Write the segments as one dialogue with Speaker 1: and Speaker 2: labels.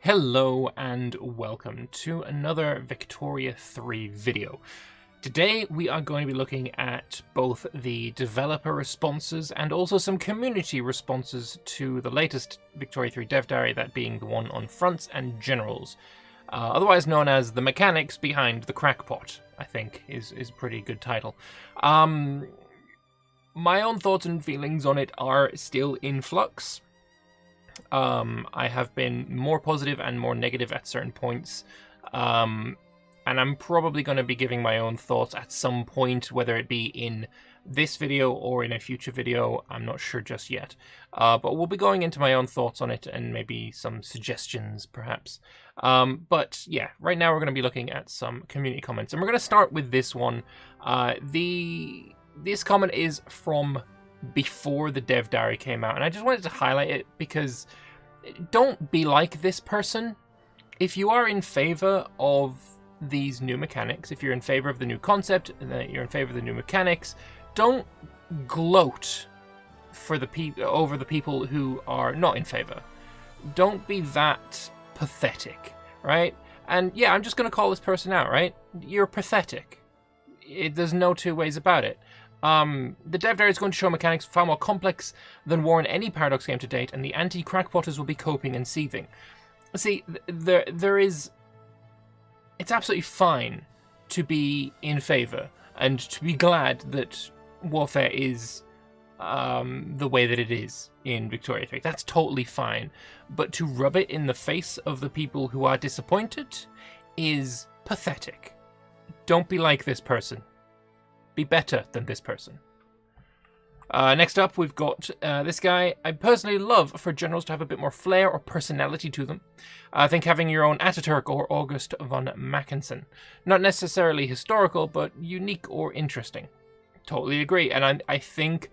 Speaker 1: Hello and welcome to another Victoria 3 video. Today we are going to be looking at both the developer responses and also some community responses to the latest Victoria 3 dev diary, that being the one on fronts and generals. Otherwise known as the mechanics behind the crackpot, I think is a pretty good title. My own thoughts and feelings on it are still in flux. I have been more positive and more negative at certain points, and I'm probably going to be giving my own thoughts at some point, whether it be in this video or in a future video. I'm not sure just yet, but we'll be going into my own thoughts on it and maybe some suggestions perhaps. But yeah, right now we're going to be looking at some community comments, and we're going to start with this one. This comment is from before the dev diary came out, and I just wanted to highlight it because don't be like this person. If you are in favor of these new mechanics, if you're in favor of the new concept and that you're in favor of the new mechanics, don't gloat for over the people who are not in favor. Don't be that pathetic, right? And yeah, I'm just going to call this person out, right? You're pathetic. There's no two ways about it. The dev diary is going to show mechanics far more complex than war in any Paradox game to date, and the anti-crackpotters will be coping and seething. See, it's absolutely fine to be in favor and to be glad that warfare is the way that it is in Victoria 3. That's totally fine. But to rub it in the face of the people who are disappointed is pathetic. Don't be like this person. Be better than this person. Next up, we've got this guy. I personally love for generals to have a bit more flair or personality to them. I think having your own Ataturk or August von Mackensen. Not necessarily historical, but unique or interesting. Totally agree. And I think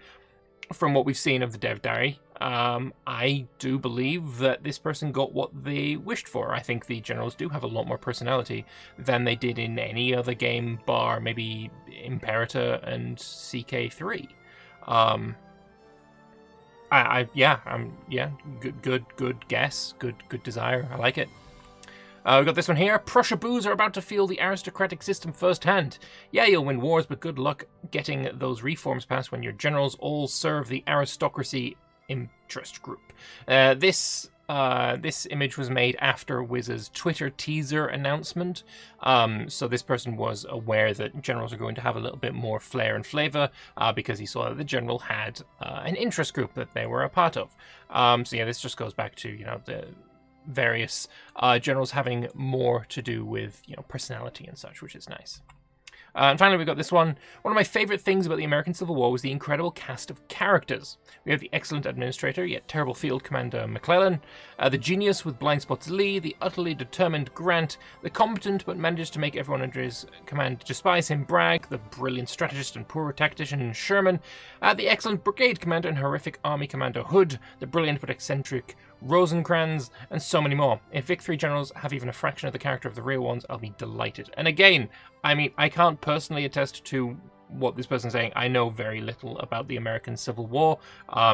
Speaker 1: from what we've seen of the dev diary, I do believe that this person got what they wished for. I think the generals do have a lot more personality than they did in any other game, bar maybe Imperator and CK3. Good guess, good desire. I like it. We've got this one here. Prussia boos are about to feel the aristocratic system firsthand. Yeah, you'll win wars, but good luck getting those reforms passed when your generals all serve the aristocracy interest group. This image was made after Wiz's Twitter teaser announcement. So this person was aware that generals are going to have a little bit more flair and flavor because he saw that the general had an interest group that they were a part of. So yeah, this just goes back to, the various generals having more to do with, personality and such, which is nice. And finally, we've got this one. One of my favorite things about the American Civil War was the incredible cast of characters. We have the excellent administrator, yet terrible field commander McClellan, the genius with blind spots Lee, the utterly determined Grant, the competent but manages to make everyone under his command despise him Bragg, the brilliant strategist and poor tactician Sherman, the excellent brigade commander and horrific army commander Hood, the brilliant but eccentric Rosencrantz, and so many more. If Vic 3 generals have even a fraction of the character of the real ones, I'll be delighted. And again, I can't personally attest to what this person's saying. I know very little about the American Civil War.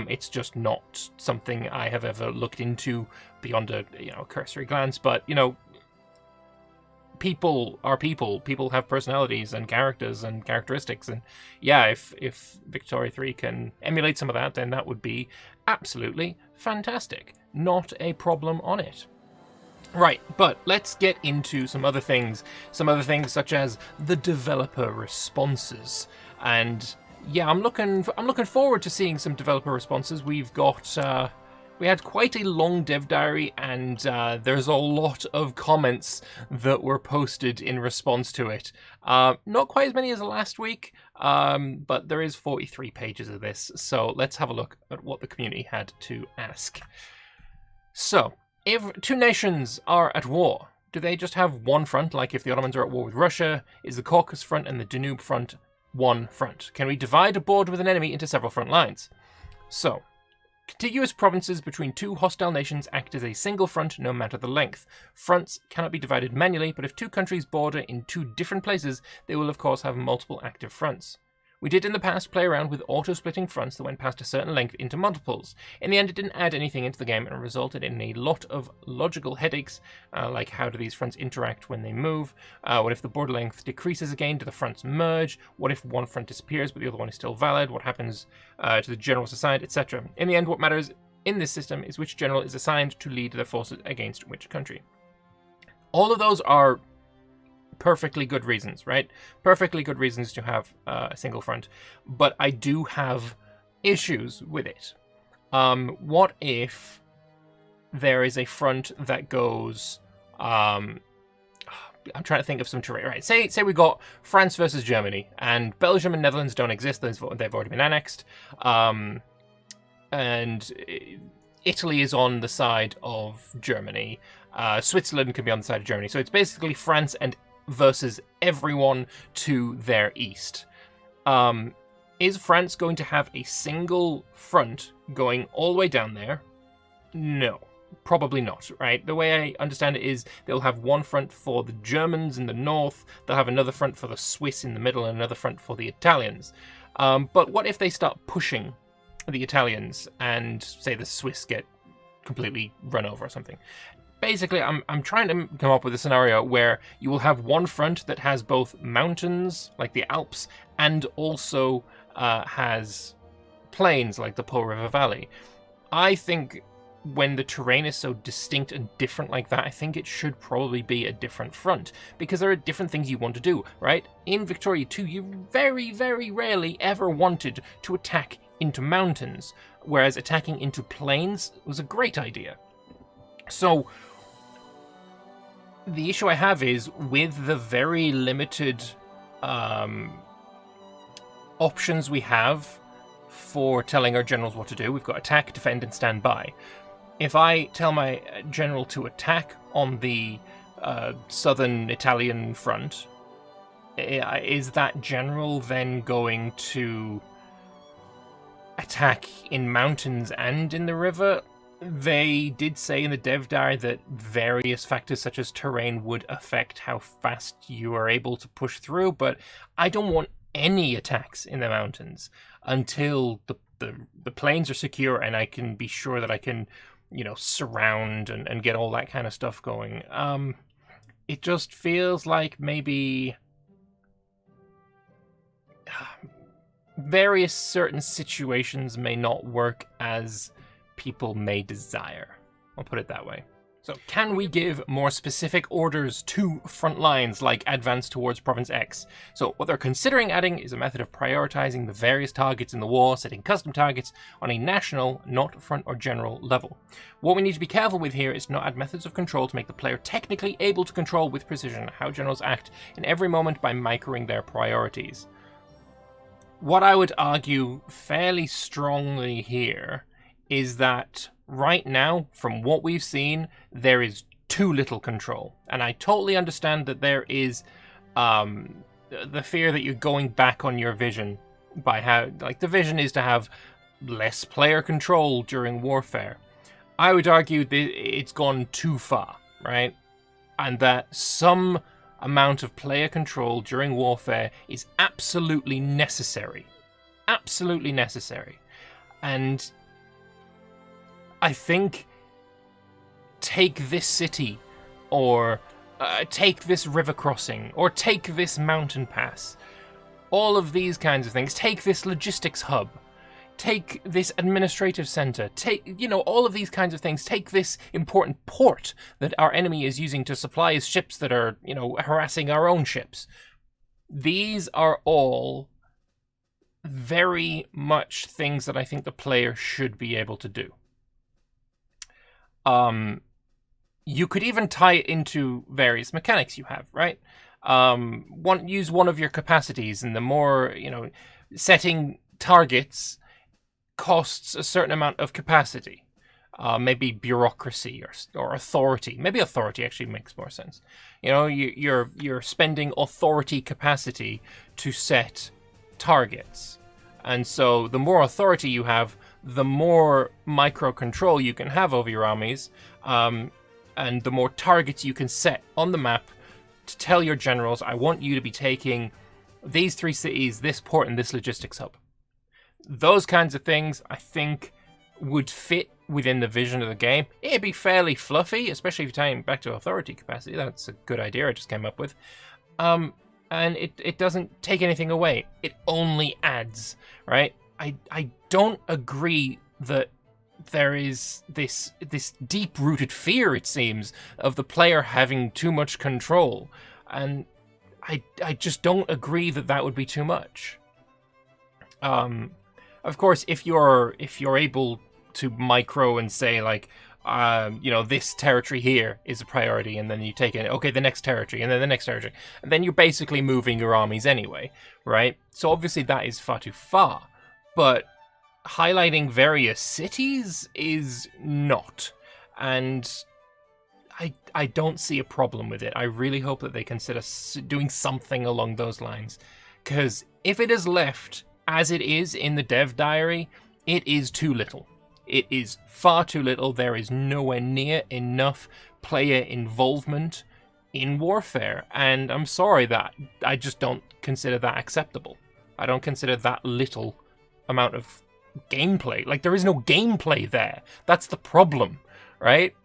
Speaker 1: It's just not something I have ever looked into beyond a cursory glance. But people are people. People have personalities and characters and characteristics. And yeah, if Victoria 3 can emulate some of that, then that would be absolutely fantastic. Not a problem on it. Right, but let's get into some other things. Some other things such as the developer responses. And yeah, I'm looking forward to seeing some developer responses. We've got we had quite a long dev diary, and there's a lot of comments that were posted in response to it. Not quite as many as last week, but there is 43 pages of this. So let's have a look at what the community had to ask. So, if two nations are at war, do they just have one front, like if the Ottomans are at war with Russia? Is the Caucasus front and the Danube front one front? Can we divide a border with an enemy into several front lines? So, contiguous provinces between two hostile nations act as a single front no matter the length. Fronts cannot be divided manually, but if two countries border in two different places, they will of course have multiple active fronts. We did in the past play around with auto-splitting fronts that went past a certain length into multiples. In the end, it didn't add anything into the game and resulted in a lot of logical headaches, like how do these fronts interact when they move? What if the border length decreases again? Do the fronts merge? What if one front disappears but the other one is still valid? What happens to the generals assigned, etc.? In the end, what matters in this system is which general is assigned to lead their forces against which country. All of those are perfectly good reasons, right? Perfectly good reasons to have a single front. But I do have issues with it. What if there is a front that goes... I'm trying to think of some terrain. Right, say we got France versus Germany, and Belgium and Netherlands don't exist. They've already been annexed. And Italy is on the side of Germany. Switzerland can be on the side of Germany. So it's basically France and versus everyone to their east. Is France going to have a single front going all the way down there? No, probably not, right? The way I understand it is they'll have one front for the Germans in the north, they'll have another front for the Swiss in the middle, and another front for the Italians. But what if they start pushing the Italians and, say, the Swiss get completely run over or something? Basically, I'm trying to come up with a scenario where you will have one front that has both mountains, like the Alps, and also has plains, like the Po River Valley. I think when the terrain is so distinct and different like that, I think it should probably be a different front, because there are different things you want to do, right? In Victoria 2, you very, very rarely ever wanted to attack into mountains, whereas attacking into plains was a great idea. So, the issue I have is, with the very limited options we have for telling our generals what to do, we've got attack, defend, and stand by. If I tell my general to attack on the southern Italian front, is that general then going to attack in mountains and in the river? They did say in the dev diary that various factors such as terrain would affect how fast you are able to push through, but I don't want any attacks in the mountains until the plains are secure and I can be sure that I can, surround and get all that kind of stuff going. It just feels like maybe various certain situations may not work as people may desire. I'll put it that way. So, can we give more specific orders to front lines, like advance towards Province X? So, what they're considering adding is a method of prioritizing the various targets in the war, setting custom targets on a national, not front or general level. What we need to be careful with here is to not add methods of control to make the player technically able to control with precision how generals act in every moment by microing their priorities. What I would argue fairly strongly here is that right now, from what we've seen, there is too little control. And I totally understand that there is the fear that you're going back on your vision by how, the vision is to have less player control during warfare. I would argue that it's gone too far, right? And that some amount of player control during warfare is absolutely necessary. Absolutely necessary. And I think take this city, or take this river crossing, or take this mountain pass. All of these kinds of things. Take this logistics hub. Take this administrative center. Take, all of these kinds of things. Take this important port that our enemy is using to supply his ships that are, harassing our own ships. These are all very much things that I think the player should be able to do. You could even tie it into various mechanics you have, right? Use one of your capacities, and the more, setting targets costs a certain amount of capacity. Maybe bureaucracy or authority. Maybe authority actually makes more sense. You're spending authority capacity to set targets. And so the more authority you have, the more micro control you can have over your armies, and the more targets you can set on the map to tell your generals, I want you to be taking these 3 cities, this port, and this logistics hub. Those kinds of things, I think, would fit within the vision of the game. It'd be fairly fluffy, especially if you're tying back to authority capacity. That's a good idea I just came up with. And it doesn't take anything away. It only adds, right? I don't agree that there is this deep-rooted fear, it seems, of the player having too much control. And I just don't agree that would be too much. Of course, if you're able to micro and say, like, this territory here is a priority, and then you take it, okay, the next territory, and then the next territory, and then you're basically moving your armies anyway, right? So obviously that is far too far, but highlighting various cities is not, and I don't see a problem with it. I really hope that they consider doing something along those lines, because if it is left as it is in the dev diary, it is too little. It is far too little. There is nowhere near enough player involvement in Warfare, and I'm sorry that I just don't consider that acceptable. I don't consider that little amount of gameplay. Like, there is no gameplay there. That's the problem, right?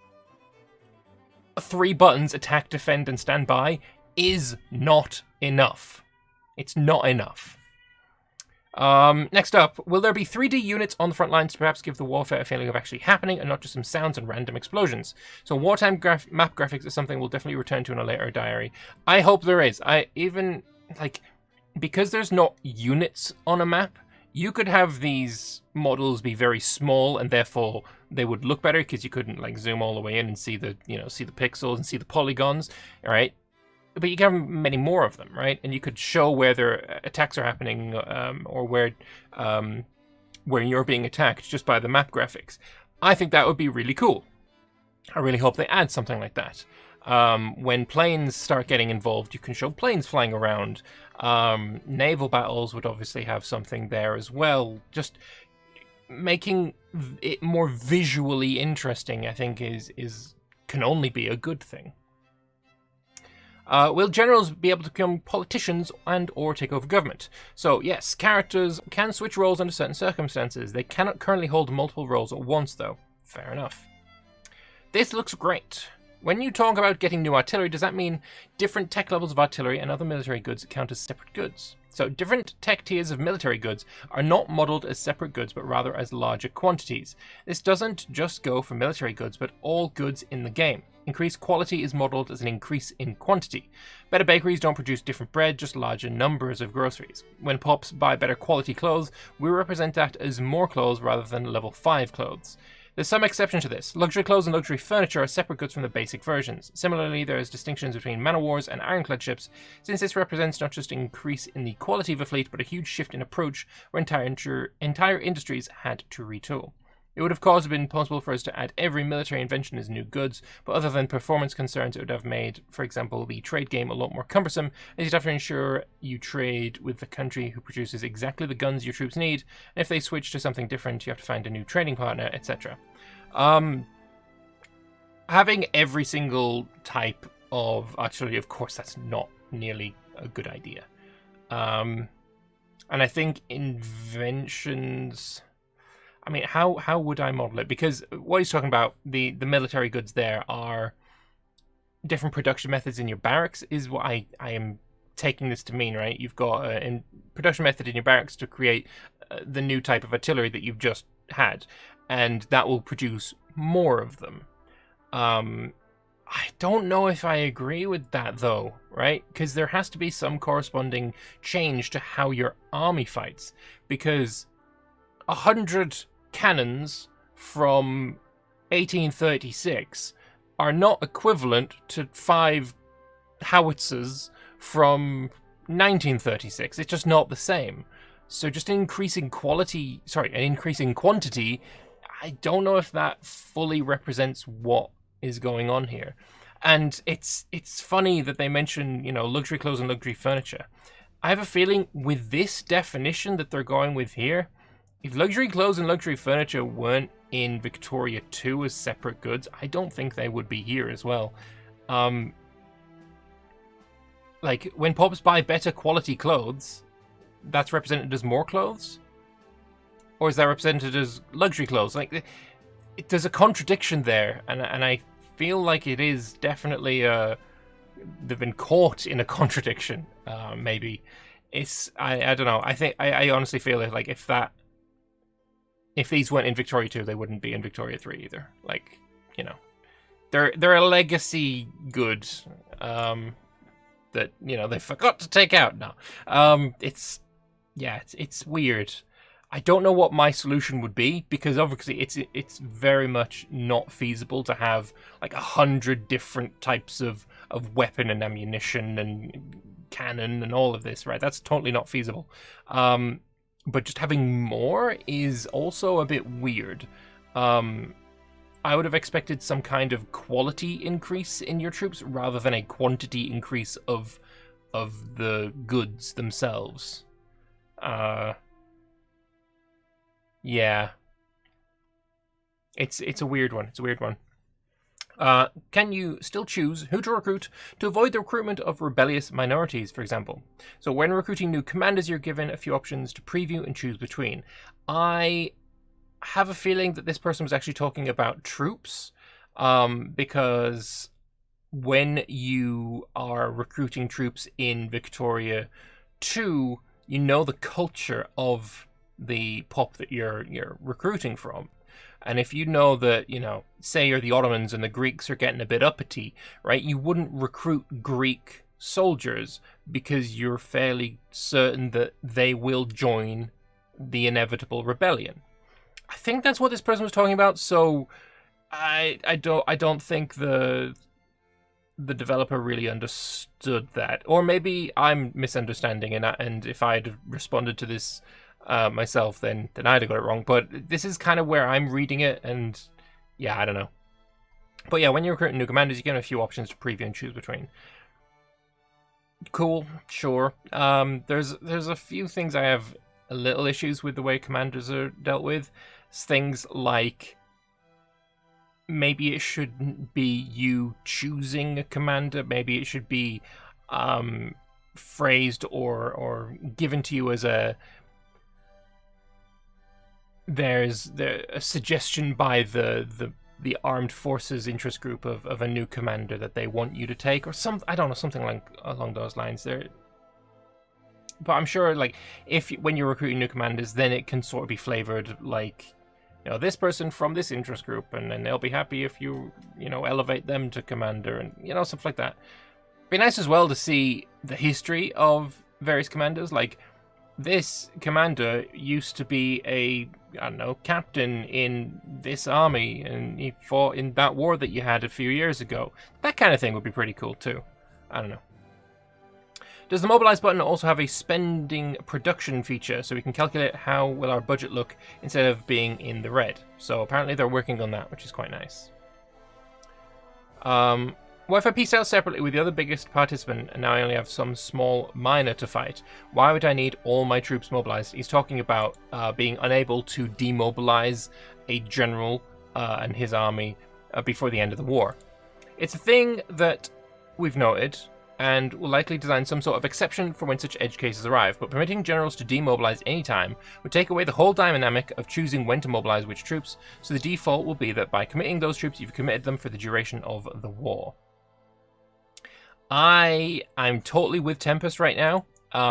Speaker 1: 3 buttons, attack, defend, and stand by, is not enough. It's not enough. Next up, will there be 3D units on the front lines to perhaps give the warfare a feeling of actually happening and not just some sounds and random explosions? So wartime map graphics is something we'll definitely return to in a later diary. I hope there is. Because there's not units on a map, you could have these models be very small and therefore they would look better because you couldn't like zoom all the way in and see the pixels and see the polygons, all right? But you can have many more of them, right? And you could show where their attacks are happening, or where you're being attacked just by the map graphics. I think that would be really cool. I really hope they add something like that. When planes start getting involved, you can show planes flying around. Naval battles would obviously have something there as well. Just making it more visually interesting, I think, can only be a good thing. Will generals be able to become politicians and or take over government? So yes, characters can switch roles under certain circumstances. They cannot currently hold multiple roles at once though. Fair enough. This looks great. When you talk about getting new artillery, does that mean different tech levels of artillery and other military goods count as separate goods? So different tech tiers of military goods are not modeled as separate goods, but rather as larger quantities. This doesn't just go for military goods, but all goods in the game. Increased quality is modeled as an increase in quantity. Better bakeries don't produce different bread, just larger numbers of groceries. When pops buy better quality clothes, we represent that as more clothes rather than level 5 clothes. There's some exception to this. Luxury clothes and luxury furniture are separate goods from the basic versions. Similarly, there is distinctions between man of wars and ironclad ships, since this represents not just an increase in the quality of a fleet, but a huge shift in approach where entire industries had to retool. It would of course have been possible for us to add every military invention as new goods, but other than performance concerns, it would have made, for example, the trade game a lot more cumbersome, as you'd have to ensure you trade with the country who produces exactly the guns your troops need, and if they switch to something different, you have to find a new trading partner, etc. Having every single type of artillery, of course, that's not nearly a good idea. And I think inventions... I mean, how would I model it? Because what he's talking about, the military goods there are different production methods in your barracks is what I am taking this to mean, right? You've got a production method in your barracks to create the new type of artillery that you've just had, and that will produce more of them. I don't know if I agree with that, though, right? Because there has to be some corresponding change to how your army fights, because 100 cannons from 1836 are not equivalent to 5 howitzers from 1936. It's just not the same. So just an increase in quantity, I don't know if that fully represents what is going on here. And it's funny that they mention, luxury clothes and luxury furniture. I have a feeling with this definition that they're going with here, if luxury clothes and luxury furniture weren't in Victoria 2 as separate goods, I don't think they would be here as well. Like, when Pops buy better quality clothes, that's represented as more clothes? Or is that represented as luxury clothes? Like, there's a contradiction there, and I feel like it is definitely they've been caught in a contradiction. Maybe I don't know. I think I honestly feel like if these weren't in Victoria 2, they wouldn't be in Victoria 3 either. Like, you know, they're a legacy good that, you know, they forgot to take out. No, it's weird. I don't know what my solution would be, because obviously it's very much not feasible to have like 100 different types of weapon and ammunition and cannon and all of this, right? That's totally not feasible. But just having more is also a bit weird. I would have expected some kind of quality increase in your troops rather than a quantity increase of the goods themselves. Yeah. It's a weird one. It's a weird one. Can you still choose who to recruit to avoid the recruitment of rebellious minorities, for example? So when recruiting new commanders, you're given a few options to preview and choose between. I have a feeling that this person was actually talking about troops, because when you are recruiting troops in Victoria 2, you know the culture of the pop that you're recruiting from. And if you know that, you know, say you're the Ottomans and the Greeks are getting a bit uppity, right? You wouldn't recruit Greek soldiers because you're fairly certain that they will join the inevitable rebellion. I think that's what this person was talking about. So I don't think the developer really understood that, or maybe I'm misunderstanding, and if I'd responded to this myself, then I'd have got it wrong. But this is kind of where I'm reading it, and yeah, I don't know. But yeah, when you're recruiting new commanders, you get a few options to preview and choose between. Cool, sure. There's a few things I have a little issues with the way commanders are dealt with. It's things like maybe it shouldn't be you choosing a commander. Maybe it should be phrased or given to you as there's a suggestion by the armed forces interest group of a new commander that they want you to take, or I don't know, something like along those lines there. But I'm sure, like, when you're recruiting new commanders, then it can sort of be flavored like, you know, this person from this interest group, and then they'll be happy if you elevate them to commander, and, you know, stuff like that. Be nice as well to see the history of various commanders. Like, this commander used to be captain in this army, and he fought in that war that you had a few years ago. That kind of thing would be pretty cool too. I don't know. Does the Mobilize button also have a spending production feature, so we can calculate how will our budget look instead of being in the red? So apparently they're working on that, which is quite nice. What if I piece out separately with the other biggest participant, and now I only have some small minor to fight? Why would I need all my troops mobilized? He's talking about being unable to demobilize a general and his army before the end of the war. It's a thing that we've noted, and will likely design some sort of exception for when such edge cases arrive, but permitting generals to demobilize any time would take away the whole dynamic of choosing when to mobilize which troops, so the default will be that by committing those troops, you've committed them for the duration of the war. I'm totally with Tempest right now,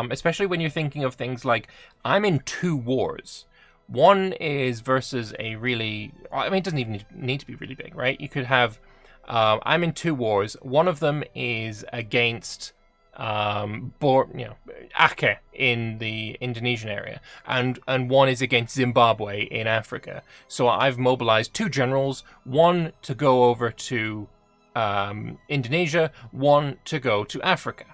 Speaker 1: especially when you're thinking of things like, I'm in 2 wars. One is versus a really, I mean, it doesn't even need to be really big, right? You could have, I'm in 2 wars. One of them is against, Aceh in the Indonesian area, and one is against Zimbabwe in Africa. So I've mobilized 2 generals, one to go over to Indonesia, one to go to Africa.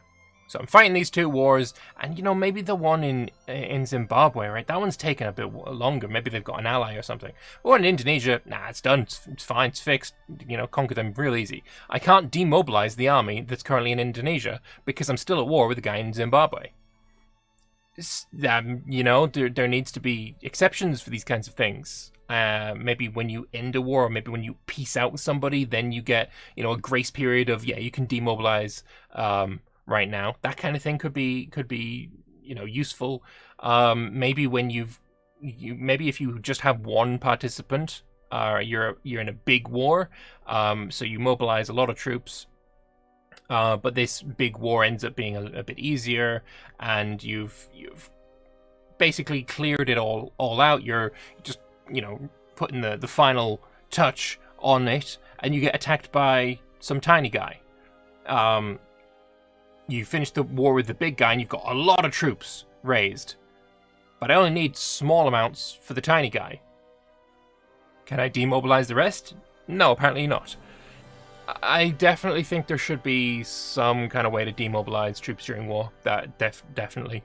Speaker 1: So I'm fighting these 2 wars, and, you know, maybe the one in Zimbabwe, right? That one's taken a bit longer. Maybe they've got an ally or something. Or in Indonesia, nah, it's done. It's fine. It's fixed. You know, conquer them real easy. I can't demobilize the army that's currently in Indonesia because I'm still at war with the guy in Zimbabwe. You know, there needs to be exceptions for these kinds of things. Maybe when you end a war, or maybe when you peace out with somebody, then you get, you know, a grace period of, yeah, you can demobilize right now. That kind of thing could be useful. Maybe when maybe if you just have one participant, you're in a big war, so you mobilize a lot of troops. But this big war ends up being a bit easier, and you've basically cleared it all out. You're just putting the final touch on it, and you get attacked by some tiny guy. You finish the war with the big guy, and you've got a lot of troops raised, but I only need small amounts for the tiny guy. Can I demobilize the rest? No, apparently not. I definitely think there should be some kind of way to demobilize troops during war. That definitely.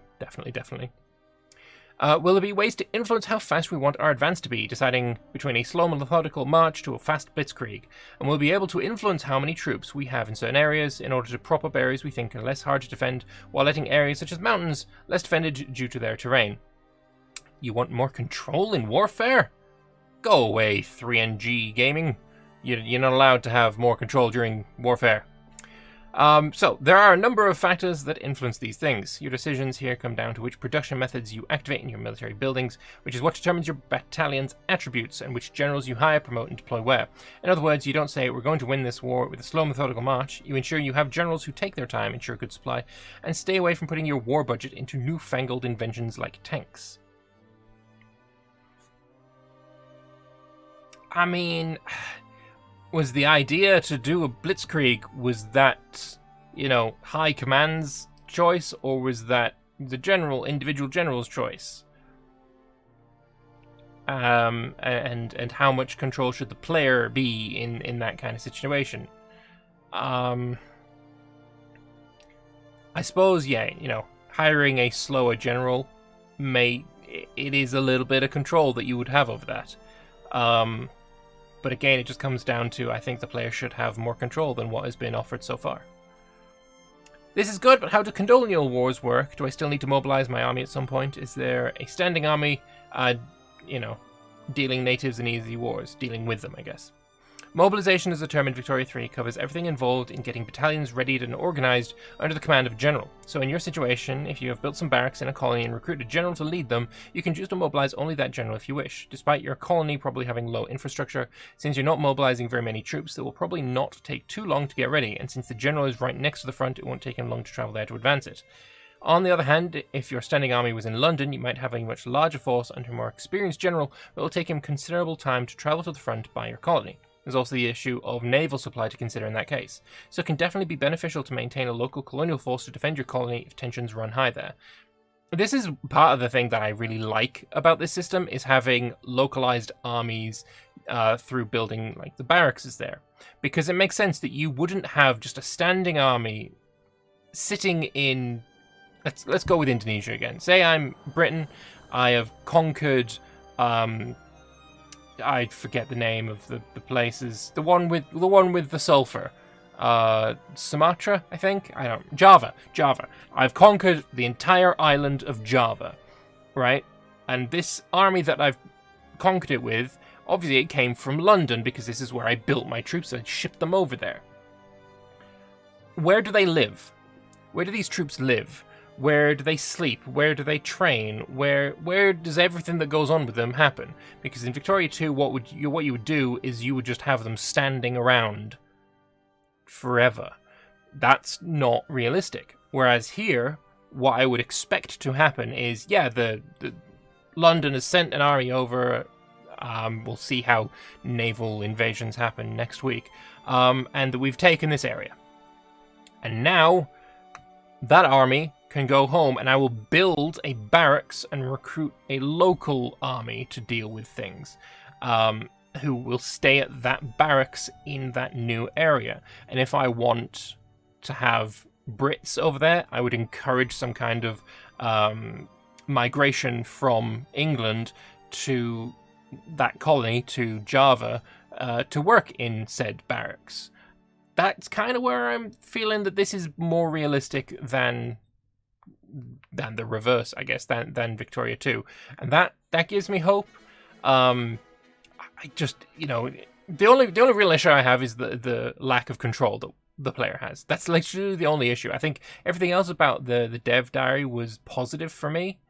Speaker 1: Will there be ways to influence how fast we want our advance to be, deciding between a slow methodical march to a fast blitzkrieg? And we'll be able to influence how many troops we have in certain areas in order to prop up areas we think are less hard to defend, while letting areas such as mountains less defended due to their terrain. You want more control in warfare? Go away, 3NG Gaming. You're not allowed to have more control during warfare. So, there are a number of factors that influence these things. Your decisions here come down to which production methods you activate in your military buildings, which is what determines your battalion's attributes, and which generals you hire, promote, and deploy where. In other words, you don't say, we're going to win this war with a slow methodical march. You ensure you have generals who take their time, ensure good supply, and stay away from putting your war budget into newfangled inventions like tanks. I mean, was the idea to do a blitzkrieg, was that, high command's choice, or was that the individual general's choice? And how much control should the player be in that kind of situation? I suppose, hiring a slower general it is a little bit of control that you would have over that. But again, it just comes down to, I think the player should have more control than what has been offered so far. This is good, but how do colonial wars work? Do I still need to mobilize my army at some point? Is there a standing army, dealing natives in easy wars? Dealing with them, I guess. Mobilization as a term in Victoria 3 covers everything involved in getting battalions readied and organized under the command of a general. So in your situation, if you have built some barracks in a colony and recruited a general to lead them, you can choose to mobilize only that general if you wish. Despite your colony probably having low infrastructure, since you're not mobilizing very many troops, it will probably not take too long to get ready, and since the general is right next to the front, it won't take him long to travel there to advance it. On the other hand, if your standing army was in London, you might have a much larger force under a more experienced general, but it will take him considerable time to travel to the front by your colony. There's also the issue of naval supply to consider in that case, so it can definitely be beneficial to maintain a local colonial force to defend your colony if tensions run high there. This is part of the thing that I really like about this system, is having localized armies through building like the barracks is there, because it makes sense that you wouldn't have just a standing army sitting in. Let's go with Indonesia again. Say I'm Britain, I have conquered. I forget the name of the places. The one with the sulfur. Sumatra, I think. Java. I've conquered the entire island of Java, right? And this army that I've conquered it with, obviously it came from London because this is where I built my troops and shipped them over there. Where do they live? Where do these troops live? Where do they sleep? Where do they train? Where does everything that goes on with them happen? Because in Victoria 2, what you would do is you would just have them standing around forever. That's not realistic. Whereas here, what I would expect to happen is, the London has sent an army over. We'll see how naval invasions happen next week, and that we've taken this area, and now that army can go home, and I will build a barracks and recruit a local army to deal with things, who will stay at that barracks in that new area. And if I want to have Brits over there, I would encourage some kind of migration from England to that colony, to Java, to work in said barracks. That's kind of where I'm feeling that this is more realistic than the reverse, I guess, than Victoria 2. And that gives me hope. I just, the only real issue I have is the lack of control. the player has. That's literally the only issue. I think everything else about the dev diary was positive for me.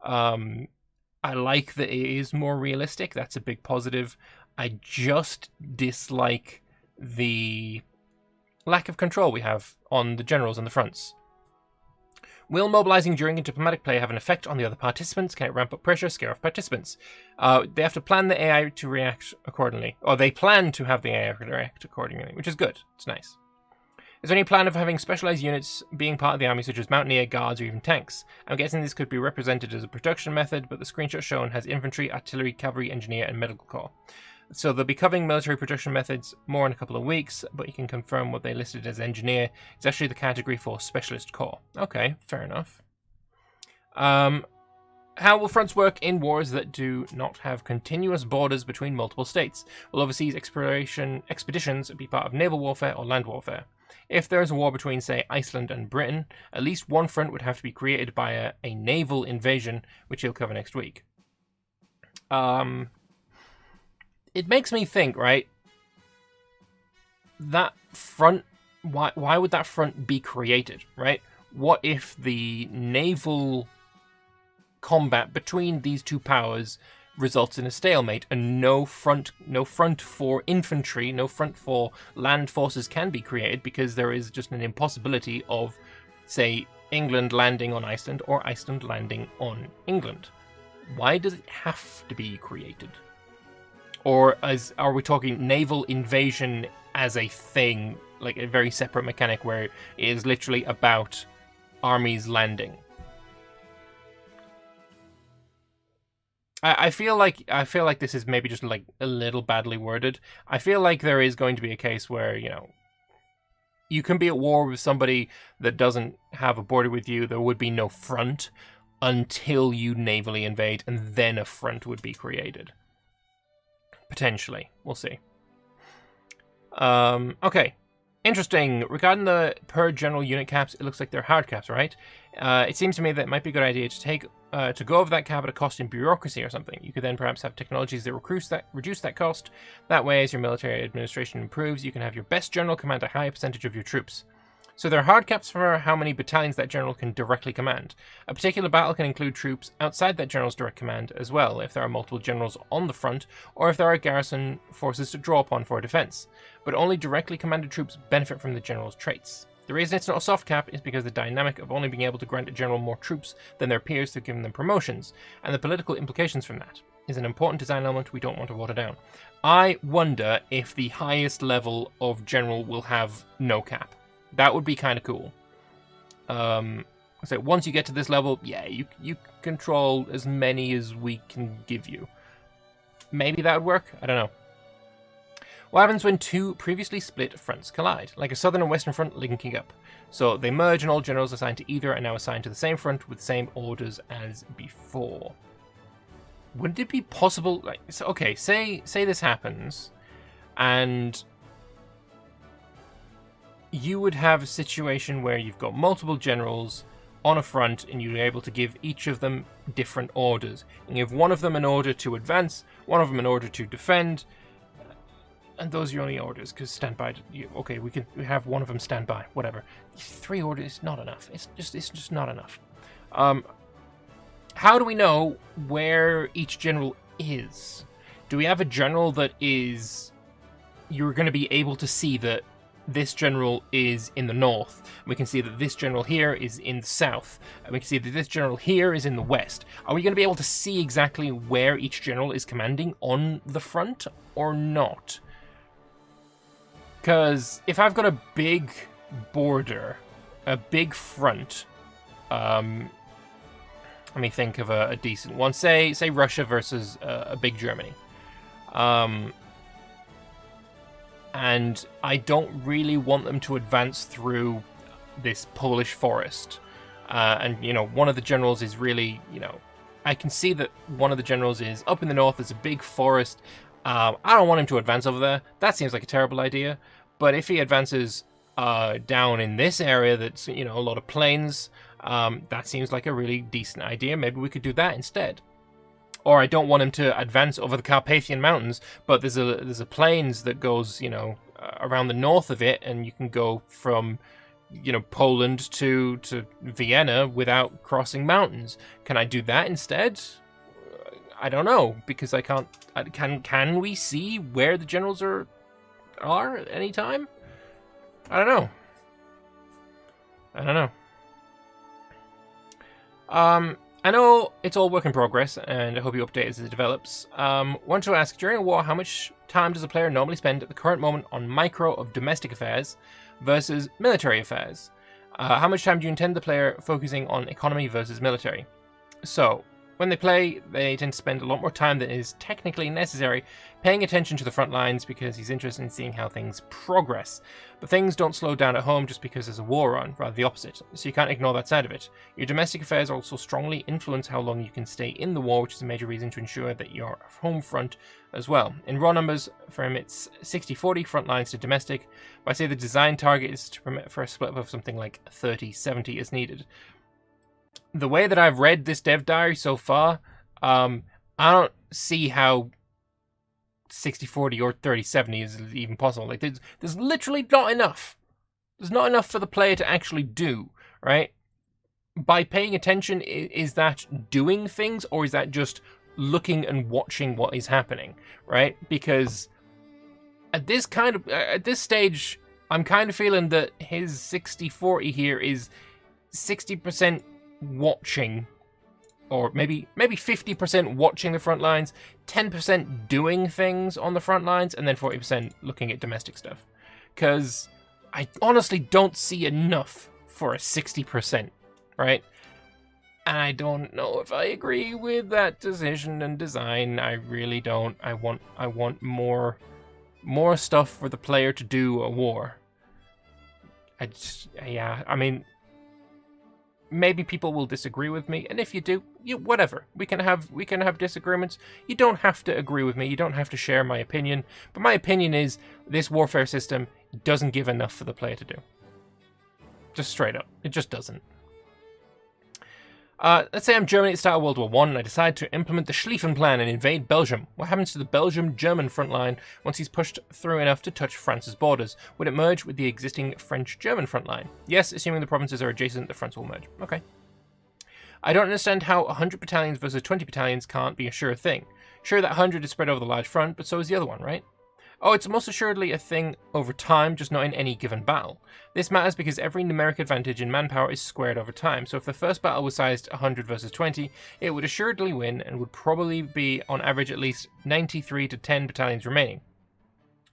Speaker 1: I like that it is more realistic. That's a big positive. I just dislike the lack of control we have on the generals and the fronts. Will mobilizing during a diplomatic play have an effect on the other participants? Can it ramp up pressure, scare off participants? They have to plan the AI to react accordingly. Or they plan to have the AI react accordingly, which is good. It's nice. Is there any plan of having specialized units being part of the army, such as mountaineer, guards, or even tanks? I'm guessing this could be represented as a production method, but the screenshot shown has infantry, artillery, cavalry, engineer, and medical corps. So they'll be covering military production methods more in a couple of weeks, but you can confirm what they listed as engineer is actually the category for specialist corps. Okay, fair enough. How will fronts work in wars that do not have continuous borders between multiple states? Will overseas expeditions be part of naval warfare or land warfare? If there is a war between, say, Iceland and Britain, at least one front would have to be created by a naval invasion, which he'll cover next week. It makes me think, right? That front, why would that front be created, right? What if the naval combat between these two powers results in a stalemate and no front for infantry, no front for land forces can be created because there is just an impossibility of, say, England landing on Iceland or Iceland landing on England? Why does it have to be created? Or are we talking naval invasion as a thing, like a very separate mechanic where it is literally about armies landing? I feel like this is maybe just like a little badly worded. I feel like there is going to be a case where, you know, you can be at war with somebody that doesn't have a border with you. There would be no front until you navally invade, and then a front would be created. Potentially. We'll see. Okay. Interesting. Regarding the per general unit caps, it looks like they're hard caps, right? It seems to me that it might be a good idea to go over that cap at a cost in bureaucracy or something. You could then perhaps have technologies that reduce that cost. That way, as your military administration improves, you can have your best general command a higher percentage of your troops. So there are hard caps for how many battalions that general can directly command. A particular battle can include troops outside that general's direct command as well, if there are multiple generals on the front, or if there are garrison forces to draw upon for defense. But only directly commanded troops benefit from the general's traits. The reason it's not a soft cap is because the dynamic of only being able to grant a general more troops than their peers through giving them promotions, and the political implications from that, is an important design element we don't want to water down. I wonder if the highest level of general will have no cap. That would be kind of cool. So once you get to this level, yeah, you control as many as we can give you. Maybe that would work? I don't know. What happens when two previously split fronts collide? Like a southern and western front linking up. So they merge and all generals assigned to either are now assigned to the same front with the same orders as before. Wouldn't it be possible, like, so, okay, say this happens, and you would have a situation where you've got multiple generals on a front and you're able to give each of them different orders. You give one of them an order to advance, one of them an order to defend, and those are your only orders, because standby, okay, we have one of them stand by, whatever. 3 orders is not enough. It's just not enough. How do we know where each general is? Do we have a general that is, you're going to be able to see that this general is in the north, and we can see that this general here is in the south, and we can see that this general here is in the west? Are we going to be able to see exactly where each general is commanding on the front, or not? Because if I've got a big border, a big front, let me think of a decent one. Say Russia versus a big Germany. And I don't really want them to advance through this Polish forest. And, you know, one of the generals is really, you know, I can see that one of the generals is up in the north. There's a big forest. I don't want him to advance over there. That seems like a terrible idea. But if he advances down in this area that's, you know, a lot of plains, that seems like a really decent idea. Maybe we could do that instead. Or I don't want him to advance over the Carpathian Mountains, but there's a plains that goes, you know, around the north of it, and you can go from, Poland to Vienna without crossing mountains. Can I do that instead? I don't know, because I can't. Can we see where the generals are at any time? I don't know. I know it's all work in progress, and I hope you update as it develops. Want to ask, during a war, how much time does a player normally spend at the current moment on micro of domestic affairs versus military affairs? How much time do you intend the player focusing on economy versus military? So, when they play, they tend to spend a lot more time than is technically necessary paying attention to the front lines because he's interested in seeing how things progress. But things don't slow down at home just because there's a war on, rather the opposite, so you can't ignore that side of it. Your domestic affairs also strongly influence how long you can stay in the war, which is a major reason to ensure that you're home front as well. In raw numbers, for him it's 60-40 front lines to domestic, but I say the design target is to permit for a split of something like 30-70 as needed. The way that I've read this dev diary so far, I don't see how 60-40 or 30-70 is even possible. Like, there's literally not enough. There's not enough for the player to actually do, right? By paying attention, is that doing things, or is that just looking and watching what is happening, right? Because at this stage, I'm kind of feeling that his 60-40 here is 60% watching, or maybe 50% watching the front lines, 10% doing things on the front lines, and then 40% looking at domestic stuff. Because I honestly don't see enough for a 60%, right? And I don't know if I agree with that decision and design. I really don't. I want more stuff for the player to do a war. I mean, maybe people will disagree with me, and if you do, whatever. We can have disagreements. You don't have to agree with me. You don't have to share my opinion. But my opinion is this warfare system doesn't give enough for the player to do. Just straight up, it just doesn't. Let's say I'm Germany at the start of World War I, and I decide to implement the Schlieffen Plan and invade Belgium. What happens to the Belgium-German front line once he's pushed through enough to touch France's borders? Would it merge with the existing French-German front line? Yes, assuming the provinces are adjacent, the fronts will merge. Okay. I don't understand how 100 battalions versus 20 battalions can't be a sure thing. Sure, that 100 is spread over the large front, but so is the other one, right? Oh, it's most assuredly a thing over time, just not in any given battle. This matters because every numeric advantage in manpower is squared over time, so if the first battle was sized 100 versus 20, it would assuredly win and would probably be, on average, at least 93 to 10 battalions remaining.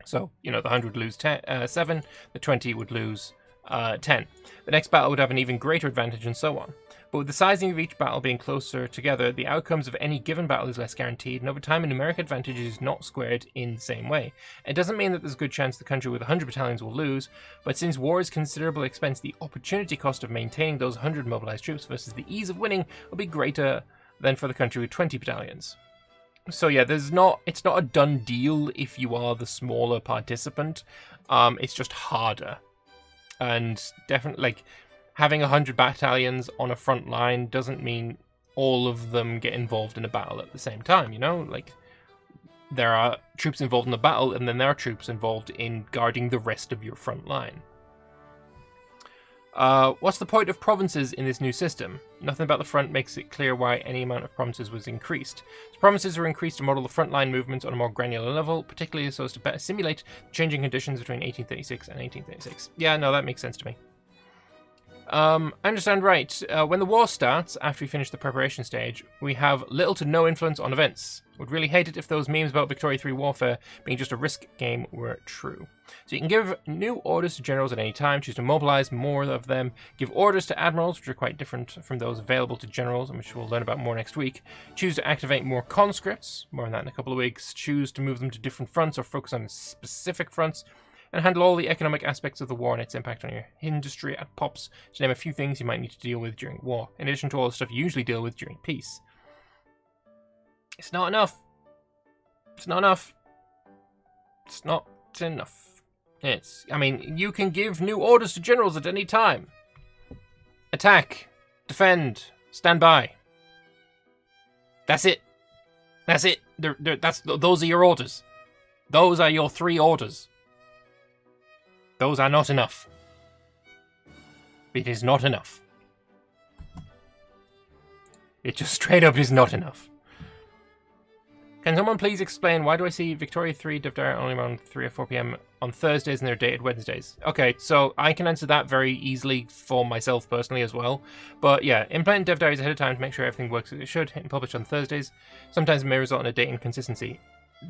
Speaker 1: So, the 100 would lose 7, the 20 would lose 10. The next battle would have an even greater advantage, and so on. But with the sizing of each battle being closer together, the outcomes of any given battle is less guaranteed, and over time a numeric advantage is not squared in the same way. It doesn't mean that there's a good chance the country with 100 battalions will lose, but since war is considerable expense, the opportunity cost of maintaining those 100 mobilized troops versus the ease of winning will be greater than for the country with 20 battalions. So yeah, it's not a done deal if you are the smaller participant. It's just harder. And definitely, having 100 battalions on a front line doesn't mean all of them get involved in a battle at the same time, there are troops involved in the battle, and then there are troops involved in guarding the rest of your front line. What's the point of provinces in this new system? Nothing about the front makes it clear why any amount of provinces was increased. So provinces were increased to model the frontline movements on a more granular level, particularly so as to better simulate changing conditions between 1836 and 1836. Yeah, no, that makes sense to me. I understand right. When the war starts, after we finish the preparation stage, we have little to no influence on events. Would really hate it if those memes about Victoria 3 warfare being just a risk game were true. So you can give new orders to generals at any time, choose to mobilize more of them, give orders to admirals, which are quite different from those available to generals, and which we'll learn about more next week, choose to activate more conscripts, more on that in a couple of weeks, choose to move them to different fronts or focus on specific fronts, and handle all the economic aspects of the war and its impact on your industry at POPs, to name a few things you might need to deal with during war, in addition to all the stuff you usually deal with during peace. It's not enough. It's not enough. It's not enough. You can give new orders to generals at any time. Attack. Defend. Stand by. That's it. That's it. Those are your orders. Those are your 3 orders. Those are not enough. It is not enough. It just straight up is not enough. Can someone please explain why do I see Victoria 3 Dev Diary only around 3 or 4 p.m. on Thursdays and they're dated Wednesdays? Okay, so I can answer that very easily for myself personally as well. But yeah, implement Dev Diaries ahead of time to make sure everything works as it should. Hit and publish on Thursdays. Sometimes it may result in a date inconsistency.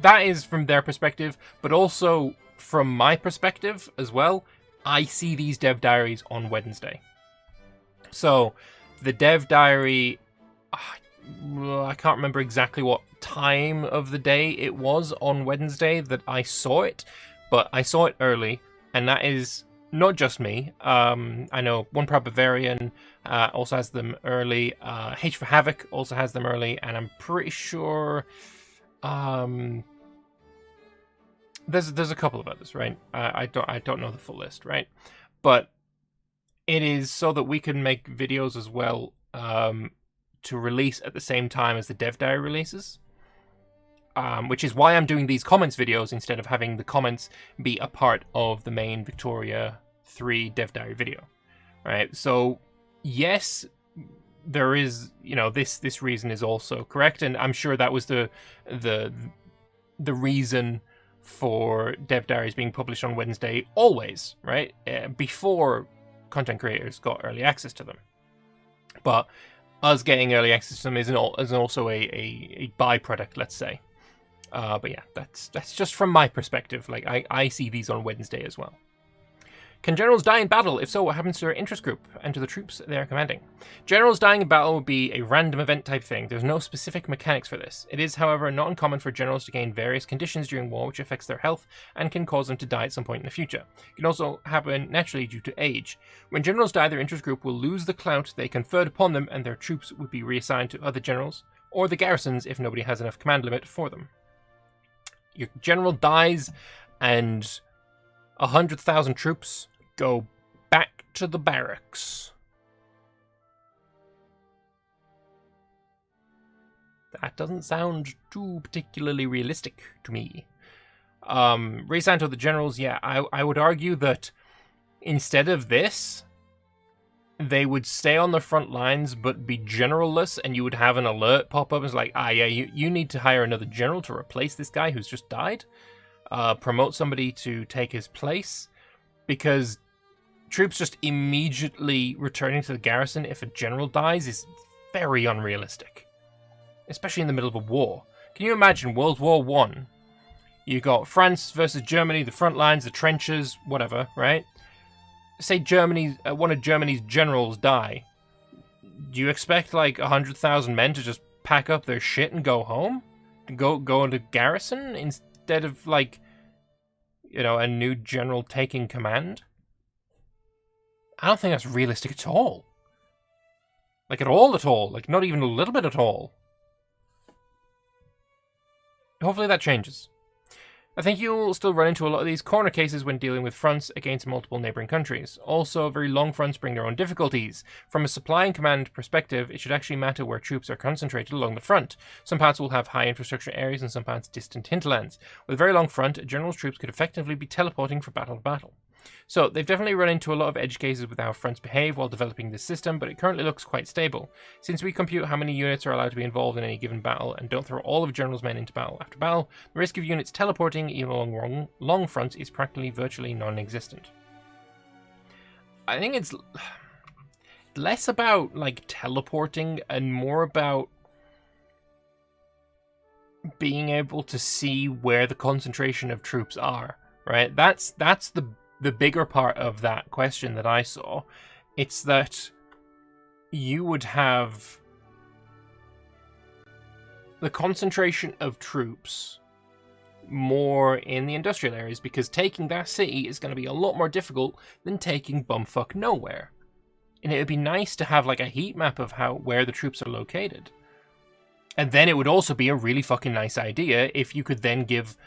Speaker 1: That is from their perspective, but also from my perspective as well. I see these Dev Diaries on Wednesday. So the Dev Diary, I can't remember exactly what time of the day it was on Wednesday that I saw it, but I saw it early, and that is not just me. I know One Proud Bavarian also has them early. H for Havoc also has them early, and I'm pretty sure there's a couple of others, right? I don't know the full list, right? But it is so that we can make videos as well to release at the same time as the Dev Diary releases. Which is why I'm doing these comments videos instead of having the comments be a part of the main Victoria 3 Dev Diary video, right? So yes, there is, this reason is also correct, and I'm sure that was the reason for Dev Diaries being published on Wednesday always, right? Before content creators got early access to them. But us getting early access to them is also a byproduct, let's say. But yeah, that's just from my perspective. Like, I see these on Wednesday as well. Can generals die in battle? If so, what happens to their interest group and to the troops they are commanding? Generals dying in battle would be a random event type thing. There's no specific mechanics for this. It is, however, not uncommon for generals to gain various conditions during war which affects their health and can cause them to die at some point in the future. It can also happen naturally due to age. When generals die, their interest group will lose the clout they conferred upon them, and their troops would be reassigned to other generals, or the garrisons if nobody has enough command limit for them. Your general dies, and 100,000 troops go back to the barracks. That doesn't sound too particularly realistic to me. Reassigned to the generals, yeah, I would argue that instead of this, they would stay on the front lines but be generalless, and you would have an alert pop up. It's like, yeah, you need to hire another general to replace this guy who's just died. Promote somebody to take his place, because troops just immediately returning to the garrison if a general dies is very unrealistic, especially in the middle of a war. Can you imagine World War One? You got France versus Germany, the front lines, the trenches, whatever, right? Say one of Germany's generals die. Do you expect like 100,000 men to just pack up their shit and go home? To go into garrison instead of like, a new general taking command? I don't think that's realistic at all. Like, at all. Like, not even a little bit at all. Hopefully that changes. I think you'll still run into a lot of these corner cases when dealing with fronts against multiple neighbouring countries. Also, very long fronts bring their own difficulties. From a supply and command perspective, it should actually matter where troops are concentrated along the front. Some parts will have high infrastructure areas and some parts distant hinterlands. With a very long front, a general's troops could effectively be teleporting from battle to battle. So, they've definitely run into a lot of edge cases with how fronts behave while developing this system, but it currently looks quite stable. Since we compute how many units are allowed to be involved in any given battle and don't throw all of General's men into battle after battle, the risk of units teleporting even along long fronts is practically virtually non-existent. I think it's less about, like, teleporting and more about being able to see where the concentration of troops are, right? That's the bigger part of that question that I saw. It's that you would have the concentration of troops more in the industrial areas, because taking that city is going to be a lot more difficult than taking bumfuck nowhere. And it would be nice to have like a heat map of where the troops are located. And then it would also be a really fucking nice idea if you could then give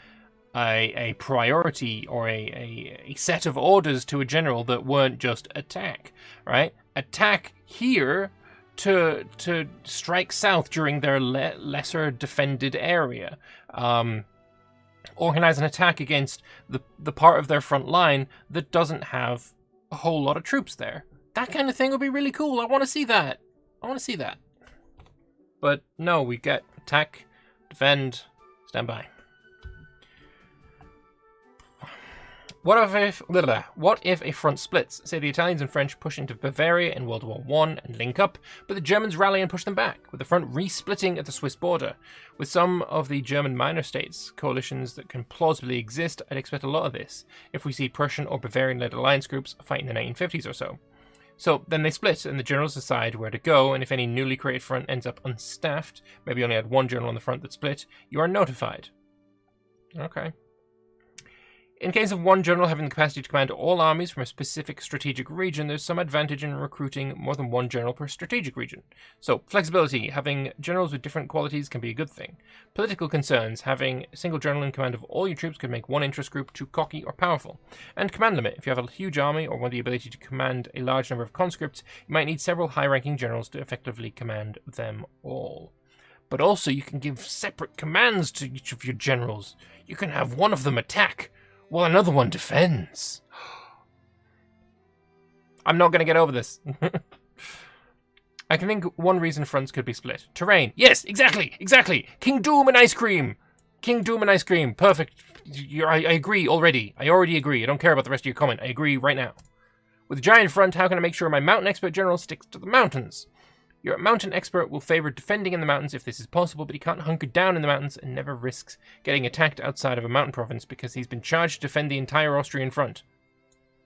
Speaker 1: a priority or a set of orders to a general that weren't just attack, right? Attack here to strike south during their lesser defended area. organize an attack against the part of their front line that doesn't have a whole lot of troops there. That kind of thing would be really cool. I want to see that. I want to see that. But no, we get attack, defend, stand by. What if a front splits? Say the Italians and French push into Bavaria in World War I and link up, but the Germans rally and push them back, with the front re-splitting at the Swiss border. With some of the German minor states, coalitions that can plausibly exist, I'd expect a lot of this, if we see Prussian or Bavarian-led alliance groups fight in the 1950s or so. So then they split, and the generals decide where to go, and if any newly created front ends up unstaffed, maybe only had one general on the front that split, you are notified. Okay. In case of one general having the capacity to command all armies from a specific strategic region, there's some advantage in recruiting more than one general per strategic region. So, flexibility, having generals with different qualities can be a good thing. Political concerns, having a single general in command of all your troops could make one interest group too cocky or powerful. And command limit, if you have a huge army or want the ability to command a large number of conscripts, you might need several high-ranking generals to effectively command them all. But also, you can give separate commands to each of your generals. You can have one of them attack, while another one defends. I'm not going to get over this. I can think one reason fronts could be split. Terrain. Yes, exactly. King Doom and ice cream. Perfect. I agree already. I already agree. I don't care about the rest of your comment. I agree right now. With a giant front, how can I make sure my mountain expert general sticks to the mountains? Your mountain expert will favor defending in the mountains if this is possible, but he can't hunker down in the mountains and never risks getting attacked outside of a mountain province because he's been charged to defend the entire Austrian front.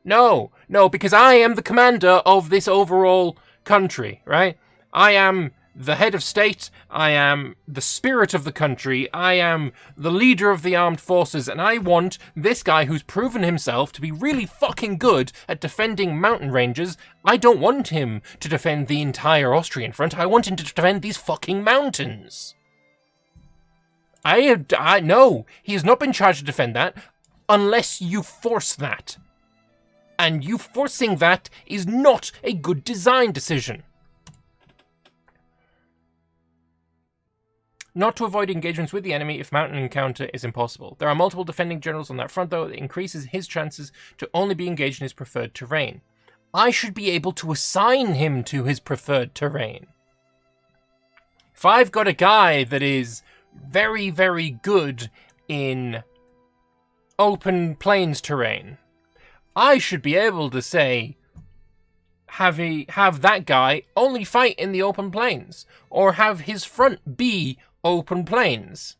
Speaker 1: No, because I am the commander of this overall country, right? I am the head of state, I am the spirit of the country, I am the leader of the armed forces, and I want this guy who's proven himself to be really fucking good at defending mountain ranges. I don't want him to defend the entire Austrian front, I want him to defend these fucking mountains. No, he has not been charged to defend that, unless you force that. And you forcing that is not a good design decision. Not to avoid engagements with the enemy if mountain encounter is impossible. There are multiple defending generals on that front, though. It increases his chances to only be engaged in his preferred terrain. I should be able to assign him to his preferred terrain. If I've got a guy that is very, very good in open plains terrain, I should be able to say, have that guy only fight in the open plains, or have his front be open plains.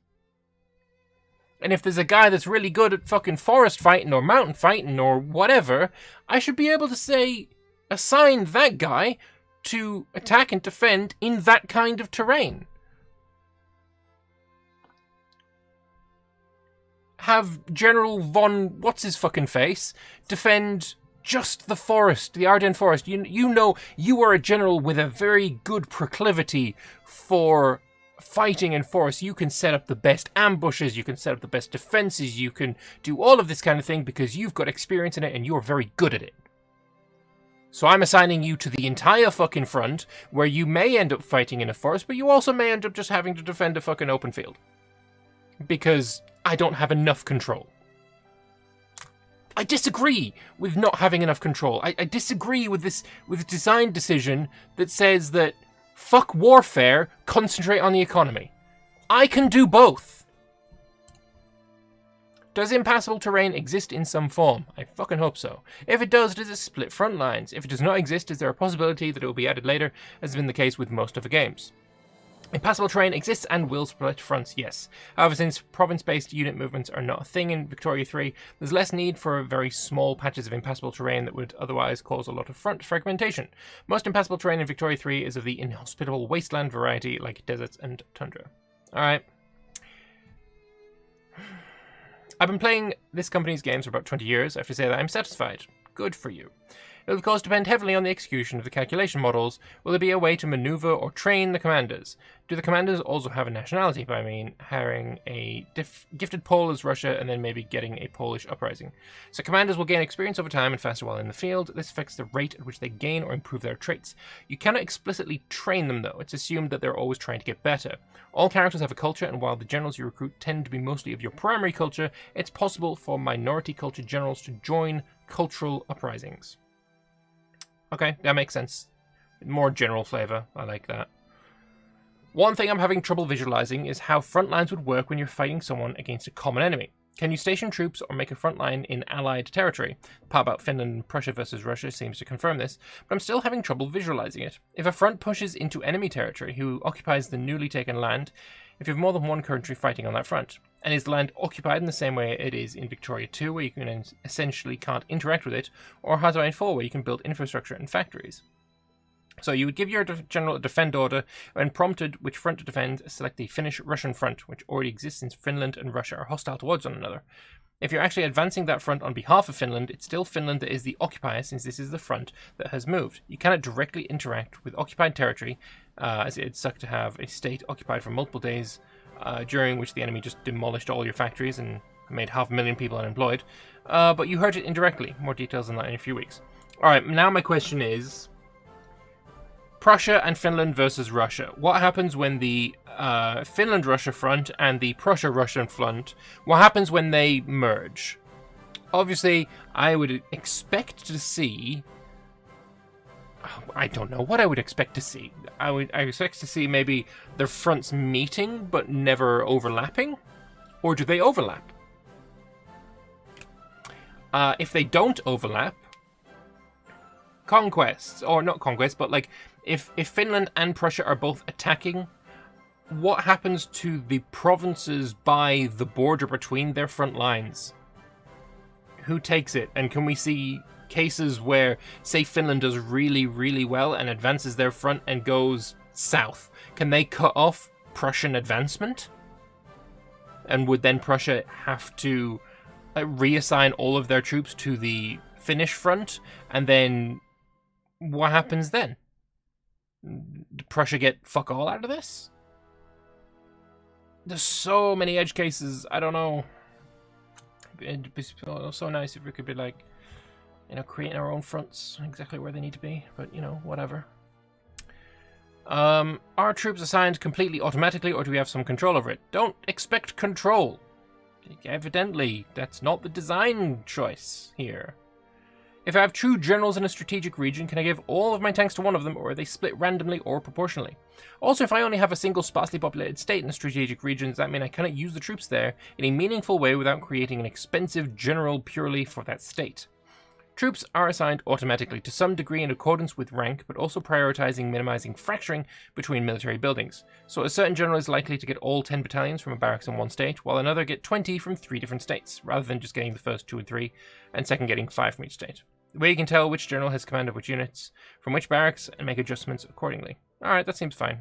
Speaker 1: And if there's a guy that's really good at fucking forest fighting or mountain fighting or whatever, I should be able to say, assign that guy to attack and defend in that kind of terrain. Have General von what's-his-fucking-face defend just the forest, the Ardennes forest. You know, you are a general with a very good proclivity for fighting in forest. You can set up the best ambushes, you can set up the best defenses, you can do all of this kind of thing because you've got experience in it and you're very good at it. So I'm assigning you to the entire fucking front, where you may end up fighting in a forest, but you also may end up just having to defend a fucking open field. Because I don't have enough control. I disagree with not having enough control. I disagree with this design decision that says that fuck warfare, concentrate on the economy. I can do both. Does impassable terrain exist in some form? I fucking hope so. If it does it split front lines? If it does not exist, is there a possibility that it will be added later, as has been the case with most of the games? Impassable terrain exists and will split fronts, yes. However, since province-based unit movements are not a thing in Victoria 3, there's less need for very small patches of impassable terrain that would otherwise cause a lot of front fragmentation. Most impassable terrain in Victoria 3 is of the inhospitable wasteland variety, like deserts and tundra. Alright. I've been playing this company's games for about 20 years. I have to say that I'm satisfied. Good for you. It will of course depend heavily on the execution of the calculation models. Will there be a way to maneuver or train the commanders? Do the commanders also have a nationality? By hiring a gifted Pole as Russia and then maybe getting a Polish uprising. So commanders will gain experience over time and faster while in the field. This affects the rate at which they gain or improve their traits. You cannot explicitly train them though. It's assumed that they're always trying to get better. All characters have a culture, and while the generals you recruit tend to be mostly of your primary culture, it's possible for minority culture generals to join cultural uprisings. Okay, that makes sense. More general flavor. I like that. One thing I'm having trouble visualizing is how front lines would work when you're fighting someone against a common enemy. Can you station troops or make a front line in allied territory? The part about Finland and Prussia versus Russia seems to confirm this, but I'm still having trouble visualizing it. If a front pushes into enemy territory who occupies the newly taken land, if you have more than one country fighting on that front, and is the land occupied in the same way it is in Victoria 2, where you can essentially can't interact with it, or Hatay 4, where you can build infrastructure and factories? So you would give your general a defend order. When prompted which front to defend, select the Finnish-Russian front, which already exists since Finland and Russia are hostile towards one another. If you're actually advancing that front on behalf of Finland, it's still Finland that is the occupier, since this is the front that has moved. You cannot directly interact with occupied territory, as it'd suck to have a state occupied for multiple days, during which the enemy just demolished all your factories and made 500,000 people unemployed. But you hurt it indirectly. More details on that in a few weeks. Alright, now my question is, Prussia and Finland versus Russia. What happens when the Finland-Russia front and the Prussia-Russian front, what happens when they merge? Obviously, I would expect to see... I don't know what I would expect to see. I expect to see maybe their fronts meeting but never overlapping? Or do they overlap? If they don't overlap, conquests, or not conquests, but like if Finland and Prussia are both attacking, what happens to the provinces by the border between their front lines? Who takes it? And can we see cases where, say, Finland does really, really well and advances their front and goes south? Can they cut off Prussian advancement? And would then Prussia have to reassign all of their troops to the Finnish front? And then what happens then? Did Prussia get fuck all out of this? There's so many edge cases. I don't know. It'd be so nice if we could be like, you know, creating our own fronts exactly where they need to be. But, you know, whatever. Are troops assigned completely automatically, or do we have some control over it? Don't expect control. Evidently, that's not the design choice here. If I have true generals in a strategic region, can I give all of my tanks to one of them, or are they split randomly or proportionally? Also, if I only have a single sparsely populated state in a strategic region, does that mean I cannot use the troops there in a meaningful way without creating an expensive general purely for that state? Troops are assigned automatically to some degree in accordance with rank, but also prioritizing minimizing fracturing between military buildings. So a certain general is likely to get all 10 battalions from a barracks in one state, while another get 20 from 3 different states, rather than just getting the first 2 and 3, and second getting 5 from each state. The way you can tell which general has command of which units, from which barracks, and make adjustments accordingly. Alright, that seems fine.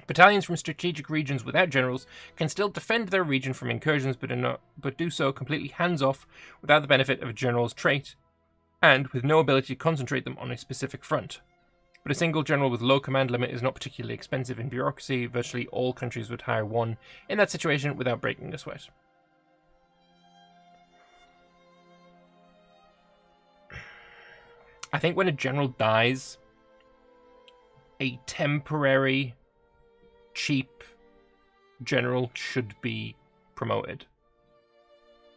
Speaker 1: Battalions from strategic regions without generals can still defend their region from incursions, but do so completely hands-off without the benefit of a general's trait, and with no ability to concentrate them on a specific front. But a single general with low command limit is not particularly expensive in bureaucracy. Virtually all countries would hire one in that situation without breaking a sweat. I think when a general dies, a temporary, cheap general should be promoted.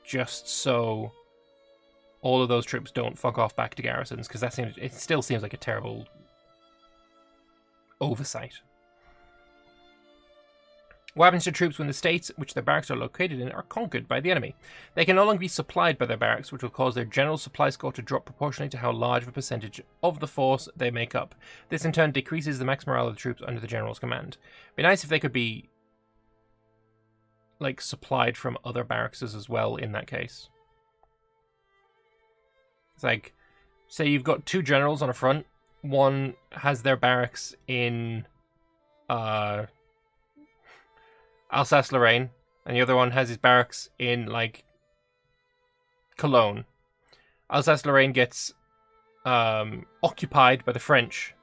Speaker 1: Just so all of those troops don't fuck off back to garrisons, because it still seems like a terrible oversight. What happens to troops when the states which their barracks are located in are conquered by the enemy? They can no longer be supplied by their barracks, which will cause their general supply score to drop proportionally to how large of a percentage of the force they make up. This in turn decreases the max morale of the troops under the general's command. It'd be nice if they could be like supplied from other barracks as well in that case. It's like, say you've got 2 generals on a front. One has their barracks in Alsace-Lorraine, and the other one has his barracks in, like, Cologne. Alsace-Lorraine gets occupied by the French.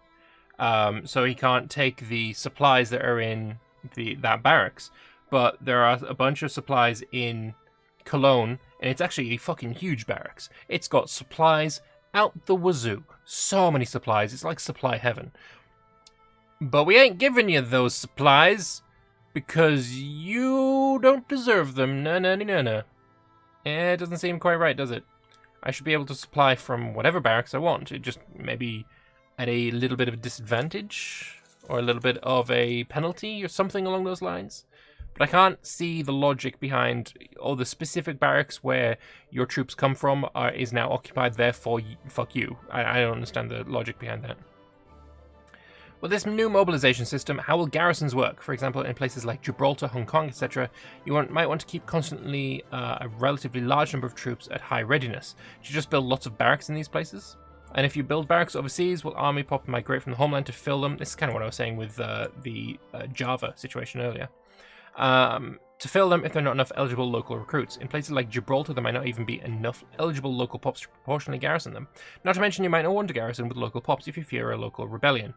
Speaker 1: So he can't take the supplies that are in that barracks. But there are a bunch of supplies in Cologne, and it's actually a fucking huge barracks. It's got supplies out the wazoo. So many supplies. It's like supply heaven. But we ain't giving you those supplies because you don't deserve them. No. It doesn't seem quite right, does it? I should be able to supply from whatever barracks I want. It just maybe at a little bit of a disadvantage or a little bit of a penalty or something along those lines. But I can't see the logic behind all the specific barracks where your troops come from is now occupied, therefore fuck you. I don't understand the logic behind that. With this new mobilization system, how will garrisons work? For example, in places like Gibraltar, Hong Kong, etc., you might want to keep constantly a relatively large number of troops at high readiness. Do you just build lots of barracks in these places? And if you build barracks overseas, will army pop migrate from the homeland to fill them? This is kind of what I was saying with the Java situation earlier. To fill them if there are not enough eligible local recruits. In places like Gibraltar, there might not even be enough eligible local pops to proportionally garrison them. Not to mention you might not want to garrison with local pops if you fear a local rebellion.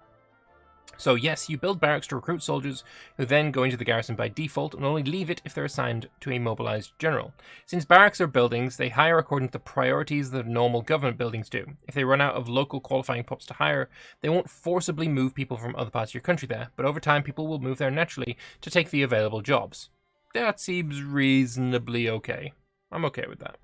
Speaker 1: So yes, you build barracks to recruit soldiers who then go into the garrison by default and only leave it if they're assigned to a mobilized general. Since barracks are buildings, they hire according to the priorities that normal government buildings do. If they run out of local qualifying pops to hire, they won't forcibly move people from other parts of your country there, but over time people will move there naturally to take the available jobs. That seems reasonably okay. I'm okay with that.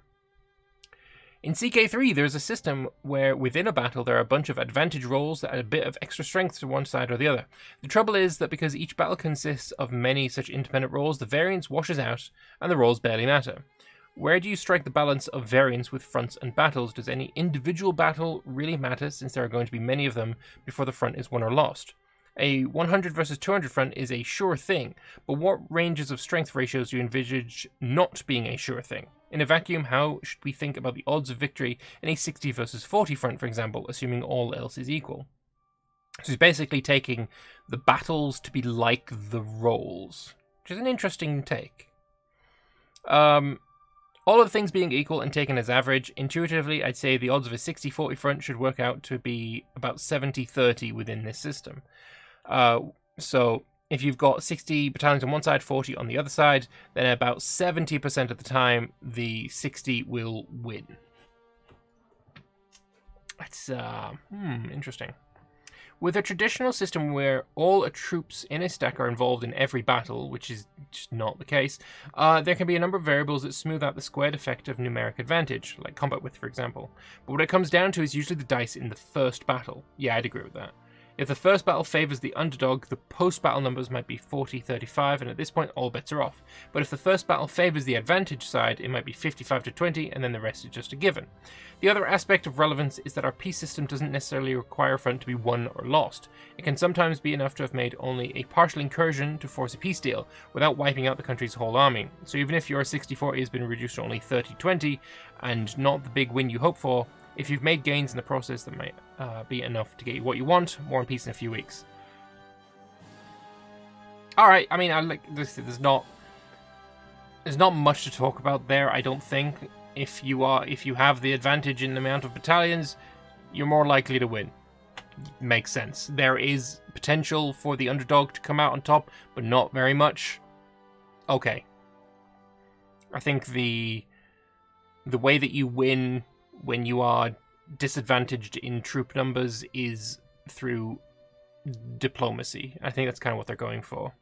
Speaker 1: In CK3, there's a system where within a battle there are a bunch of advantage rolls that add a bit of extra strength to one side or the other. The trouble is that because each battle consists of many such independent rolls, the variance washes out and the rolls barely matter. Where do you strike the balance of variance with fronts and battles? Does any individual battle really matter since there are going to be many of them before the front is won or lost? A 100 versus 200 front is a sure thing, but what ranges of strength ratios do you envisage not being a sure thing? In a vacuum, how should we think about the odds of victory in a 60 versus 40 front, for example, assuming all else is equal? So he's basically taking the battles to be like the rolls, which is an interesting take. All of the things being equal and taken as average, intuitively I'd say the odds of a 60-40 front should work out to be about 70-30 within this system. So if you've got 60 battalions on one side, 40 on the other side, then about 70% of the time, the 60 will win. That's, interesting. With a traditional system where all troops in a stack are involved in every battle, which is just not the case, there can be a number of variables that smooth out the squared effect of numeric advantage, like combat width, for example. But what it comes down to is usually the dice in the first battle. Yeah, I'd agree with that. If the first battle favours the underdog, the post-battle numbers might be 40-35, and at this point all bets are off. But if the first battle favours the advantage side, it might be 55-20, and then the rest is just a given. The other aspect of relevance is that our peace system doesn't necessarily require a front to be won or lost. It can sometimes be enough to have made only a partial incursion to force a peace deal, without wiping out the country's whole army. So even if your 60-40 has been reduced to only 30-20, and not the big win you hope for, if you've made gains in the process, that might be enough to get you what you want, War and Peace in a few weeks. Alright, I mean, there's not much to talk about there, I don't think. If you have the advantage in the amount of battalions, you're more likely to win. Makes sense. There is potential for the underdog to come out on top, but not very much. Okay. I think the way that you win when you are disadvantaged in troop numbers is through diplomacy. I think that's kind of what they're going for.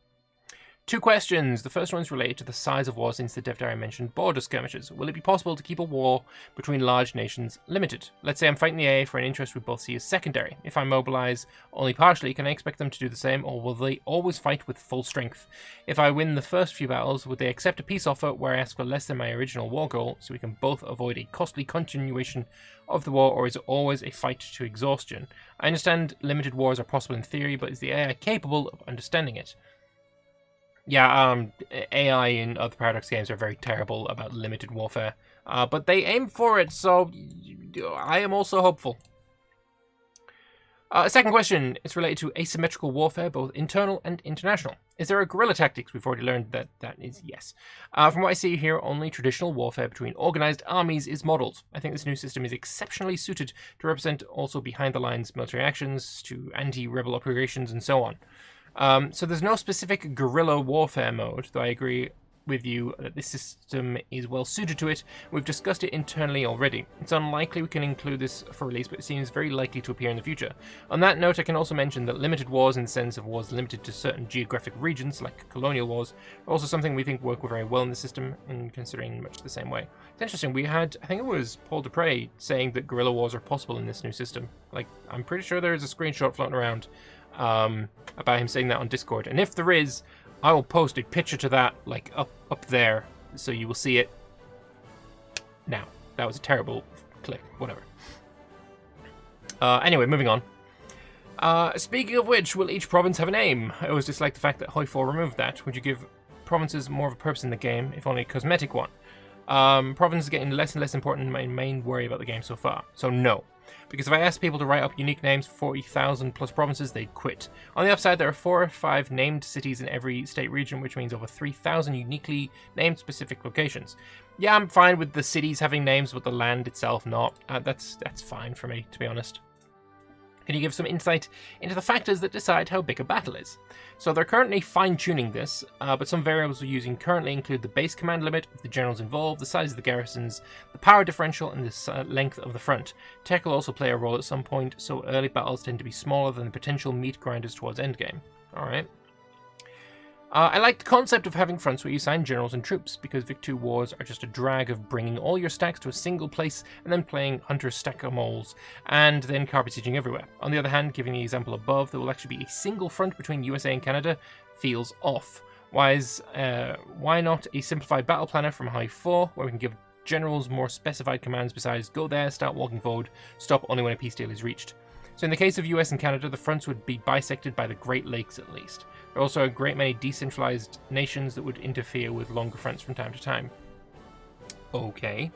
Speaker 1: 2 questions. The first one's related to the size of war since the dev diary mentioned border skirmishes. Will it be possible to keep a war between large nations limited? Let's say I'm fighting the AA for an interest we both see as secondary. If I mobilize only partially, can I expect them to do the same, or will they always fight with full strength? If I win the first few battles, would they accept a peace offer where I ask for less than my original war goal so we can both avoid a costly continuation of the war, or is it always a fight to exhaustion? I understand limited wars are possible in theory, but is the AI capable of understanding it? Yeah, AI in other Paradox games are very terrible about limited warfare, but they aim for it, so I am also hopeful. Second question is related to asymmetrical warfare, both internal and international. Is there a guerrilla tactics? We've already learned that that is yes. From what I see here, only traditional warfare between organized armies is modeled. I think this new system is exceptionally suited to represent also behind-the-lines military actions, to anti-rebel operations, and so on. So there's no specific guerrilla warfare mode, though I agree with you that this system is well suited to it. We've discussed it internally already. It's unlikely we can include this for release, but it seems very likely to appear in the future. On that note, I can also mention that limited wars, in the sense of wars limited to certain geographic regions, like colonial wars, are also something we think work very well in the system, and considering much the same way. It's interesting, we had, I think it was Paul Dupre saying that guerrilla wars are possible in this new system. Like, I'm pretty sure there is a screenshot floating around about him saying that on Discord, and if there is, I will post a picture to that, like, up there, so you will see it now. That was a terrible click. Whatever. Anyway, moving on. Speaking of which, will each province have a name? I always dislike the fact that Hoi4 removed that. Would you give provinces more of a purpose in the game, if only a cosmetic one? Provinces are getting less and less important in my main worry about the game so far. So no. Because if I asked people to write up unique names for 40,000 plus provinces, they'd quit. On the upside, there are 4 or 5 named cities in every state region, which means over 3,000 uniquely named specific locations. Yeah, I'm fine with the cities having names, but the land itself not. That's fine for me, to be honest. Can you give some insight into the factors that decide how big a battle is? So they're currently fine-tuning this, but some variables we're using currently include the base command limit of the generals involved, the size of the garrisons, the power differential, and the length of the front. Tech will also play a role at some point, so early battles tend to be smaller than the potential meat grinders towards endgame. Alright. I like the concept of having fronts where you assign generals and troops, because Vic 2 wars are just a drag of bringing all your stacks to a single place and then playing Hunter's Stack-A-Moles, and then carpet sieging everywhere. On the other hand, giving the example above, there will actually be a single front between USA and Canada feels off. Why not a simplified battle planner from High 4, where we can give generals more specified commands besides go there, start walking forward, stop only when a peace deal is reached. So in the case of US and Canada, the fronts would be bisected by the Great Lakes at least. There are also a great many decentralized nations that would interfere with longer fronts from time to time. Okay.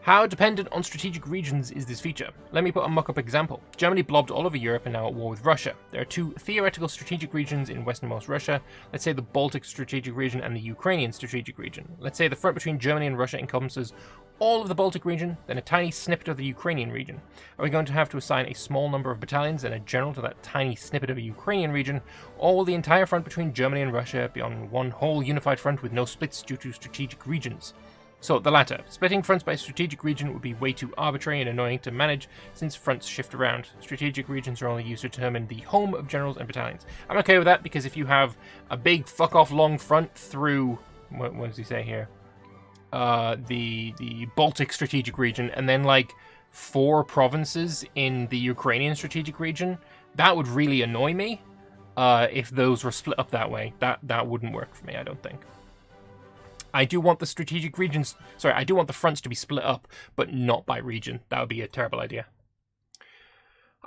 Speaker 1: How dependent on strategic regions is this feature? Let me put a mock-up example. Germany blobbed all over Europe and now at war with Russia. There are 2 theoretical strategic regions in westernmost Russia. Let's say the Baltic strategic region and the Ukrainian strategic region. Let's say the front between Germany and Russia encompasses all of the Baltic region, then a tiny snippet of the Ukrainian region. Are we going to have to assign a small number of battalions and a general to that tiny snippet of a Ukrainian region, or will the entire front between Germany and Russia be on one whole unified front with no splits due to strategic regions? So, the latter. Splitting fronts by strategic region would be way too arbitrary and annoying to manage since fronts shift around. Strategic regions are only used to determine the home of generals and battalions. I'm okay with that because if you have a big fuck-off long front through... What does he say here? The Baltic strategic region, and then like 4 provinces in the Ukrainian strategic region, that would really annoy me if those were split up that way. That wouldn't work for me, I don't think. I do want the strategic regions, sorry, I do want the fronts to be split up, but not by region. That would be a terrible idea.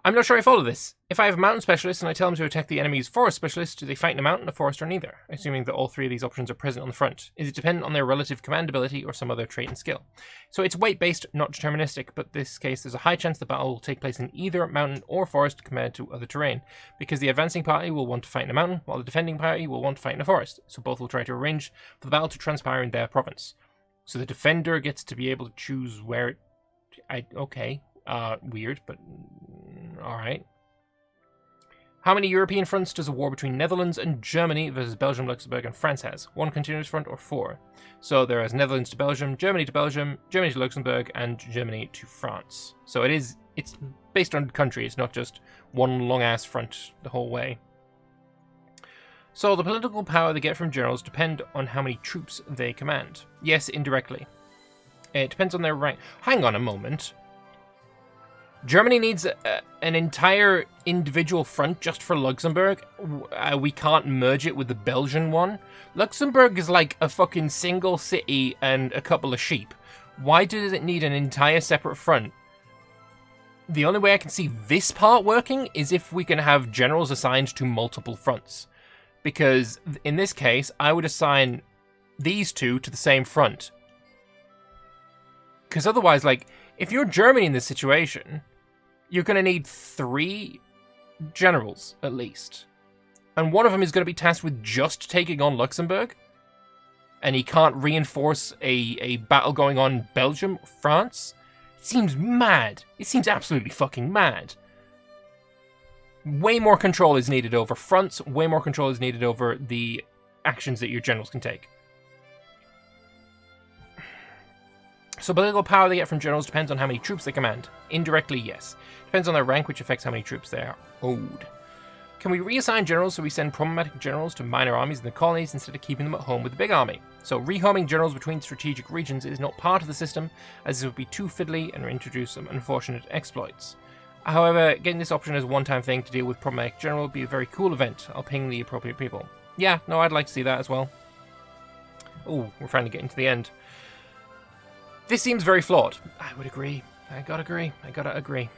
Speaker 1: I'm not sure I follow this. If I have a mountain specialist and I tell them to attack the enemy's forest specialist, do they fight in a mountain, a forest, or neither? Assuming that all 3 of these options are present on the front. Is it dependent on their relative command ability or some other trait and skill? So it's weight-based, not deterministic, but in this case there's a high chance the battle will take place in either mountain or forest compared to other terrain, because the advancing party will want to fight in a mountain, while the defending party will want to fight in a forest, so both will try to arrange for the battle to transpire in their province. So the defender gets to be able to choose where it... okay. Weird, but alright. How many European fronts does a war between Netherlands and Germany versus Belgium, Luxembourg, and France has? 1 continuous front or 4? So there is Netherlands to Belgium, Germany to Luxembourg, and Germany to France. So it's based on country, it's not just one long-ass front the whole way. So the political power they get from generals depend on how many troops they command. Yes, indirectly. It depends on their rank. Hang on a moment. Germany needs an entire individual front just for Luxembourg. We can't merge it with the Belgian one. Luxembourg is like a fucking single city and a couple of sheep. Why does it need an entire separate front? The only way I can see this part working is if we can have generals assigned to multiple fronts. Because in this case, I would assign these 2 to the same front. Because otherwise, like, if you're Germany in this situation... you're going to need 3 generals, at least. And one of them is going to be tasked with just taking on Luxembourg. And he can't reinforce a battle going on in Belgium, France. It seems mad. It seems absolutely fucking mad. Way more control is needed over fronts. Way more control is needed over the actions that your generals can take. So political power they get from generals depends on how many troops they command. Indirectly, yes. Depends on their rank, which affects how many troops they are owed. Can we reassign generals so we send problematic generals to minor armies in the colonies instead of keeping them at home with the big army? So rehoming generals between strategic regions is not part of the system, as it would be too fiddly and introduce some unfortunate exploits. However, getting this option as a one-time thing to deal with problematic general would be a very cool event. I'll ping the appropriate people. Yeah, no, I'd like to see that as well. Oh, we're finally getting to the end. This seems very flawed. I would agree. I gotta agree.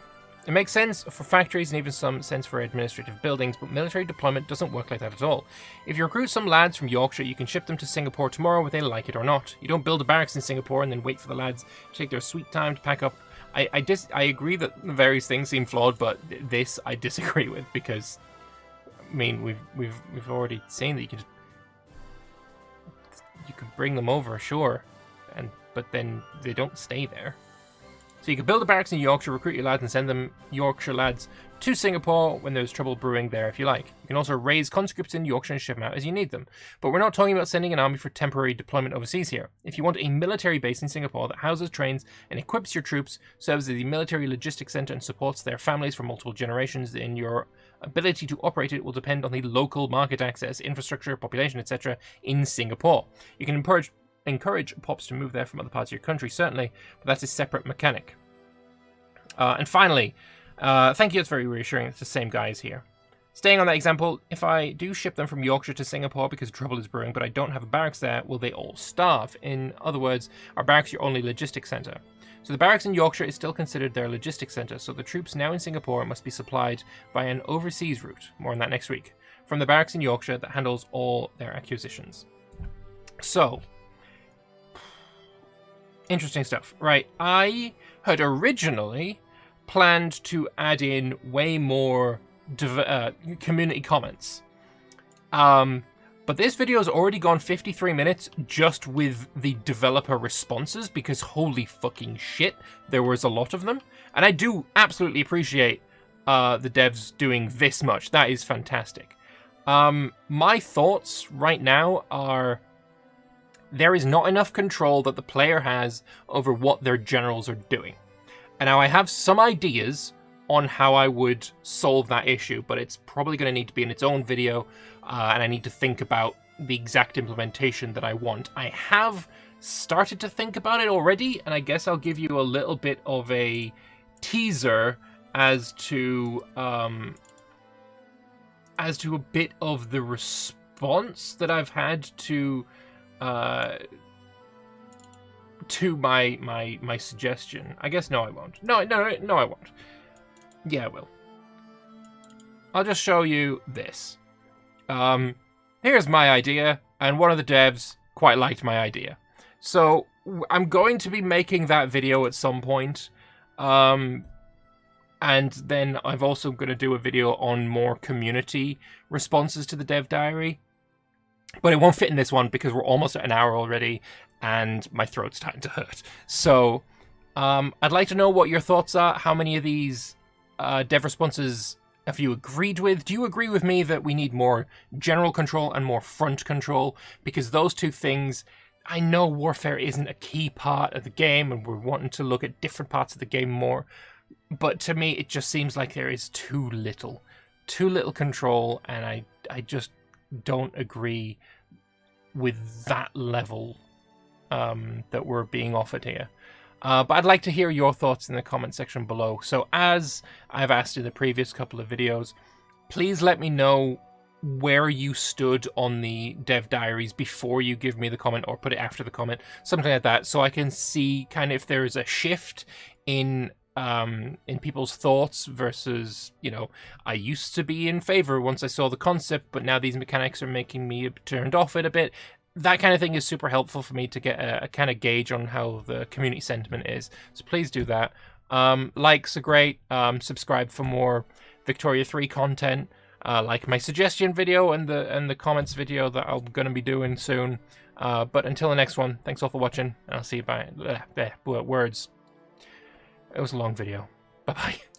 Speaker 1: It makes sense for factories and even some sense for administrative buildings, but military deployment doesn't work like that at all. If you recruit some lads from Yorkshire, you can ship them to Singapore tomorrow whether they like it or not. You don't build a barracks in Singapore and then wait for the lads to take their sweet time to pack up. I agree that various things seem flawed, but this I disagree with because, I mean, we've already seen that you could bring them over, sure, but then they don't stay there. So you can build a barracks in Yorkshire, recruit your lads, and send them Yorkshire lads to Singapore when there's trouble brewing there if you like. You can also raise conscripts in Yorkshire and ship them out as you need them. But we're not talking about sending an army for temporary deployment overseas here. If you want a military base in Singapore that houses, trains, and equips your troops, serves as a military logistics centre and supports their families for multiple generations, then your ability to operate it will depend on the local market access, infrastructure, population, etc. in Singapore. You can encourage pops to move there from other parts of your country, certainly, but that's a separate mechanic. And finally, thank you, it's very reassuring, it's the same guys here. Staying on that example, if I do ship them from Yorkshire to Singapore because trouble is brewing, but I don't have a barracks there, will they all starve? In other words, are barracks your only logistics centre? So the barracks in Yorkshire is still considered their logistics centre, so the troops now in Singapore must be supplied by an overseas route, more on that next week, from the barracks in Yorkshire that handles all their acquisitions. So, interesting stuff. Right, I had originally planned to add in way more community comments. But this video has already gone 53 minutes just with the developer responses because holy fucking shit, there was a lot of them. And I do absolutely appreciate the devs doing this much. That is fantastic. My thoughts right now are there is not enough control that the player has over what their generals are doing. And now I have some ideas on how I would solve that issue, but it's probably going to need to be in its own video, and I need to think about the exact implementation that I want. I have started to think about it already, and I guess I'll give you a little bit of a teaser as to a bit of the response that I've had to my suggestion. I guess no, I won't. No, I won't. Yeah, I will. I'll just show you this. Here's my idea, and one of the devs quite liked my idea. So I'm going to be making that video at some point. And then I'm also going to do a video on more community responses to the dev diary. But it won't fit in this one because we're almost at an hour already and my throat's starting to hurt. So I'd like to know what your thoughts are. How many of these dev responses have you agreed with? Do you agree with me that we need more general control and more front control? Because those two things, I know warfare isn't a key part of the game and we're wanting to look at different parts of the game more. But to me, it just seems like there is too little control, and I just don't agree with that level that we're being offered here. But I'd like to hear your thoughts in the comment section below. So as I've asked in the previous couple of videos, please let me know where you stood on the dev diaries before you give me the comment, or put it after the comment, something like that, so I can see kind of if there's a shift in people's thoughts versus, you know, I used to be in favor once I saw the concept, but now these mechanics are making me turned off it a bit. That kind of thing is super helpful for me to get a kind of gauge on how the community sentiment is. So please do that. Likes are great. Subscribe for more Victoria 3 content. Like my suggestion video and the comments video that I'm going to be doing soon. But until the next one, thanks all for watching, and I'll see you by words. It was a long video. Bye-bye.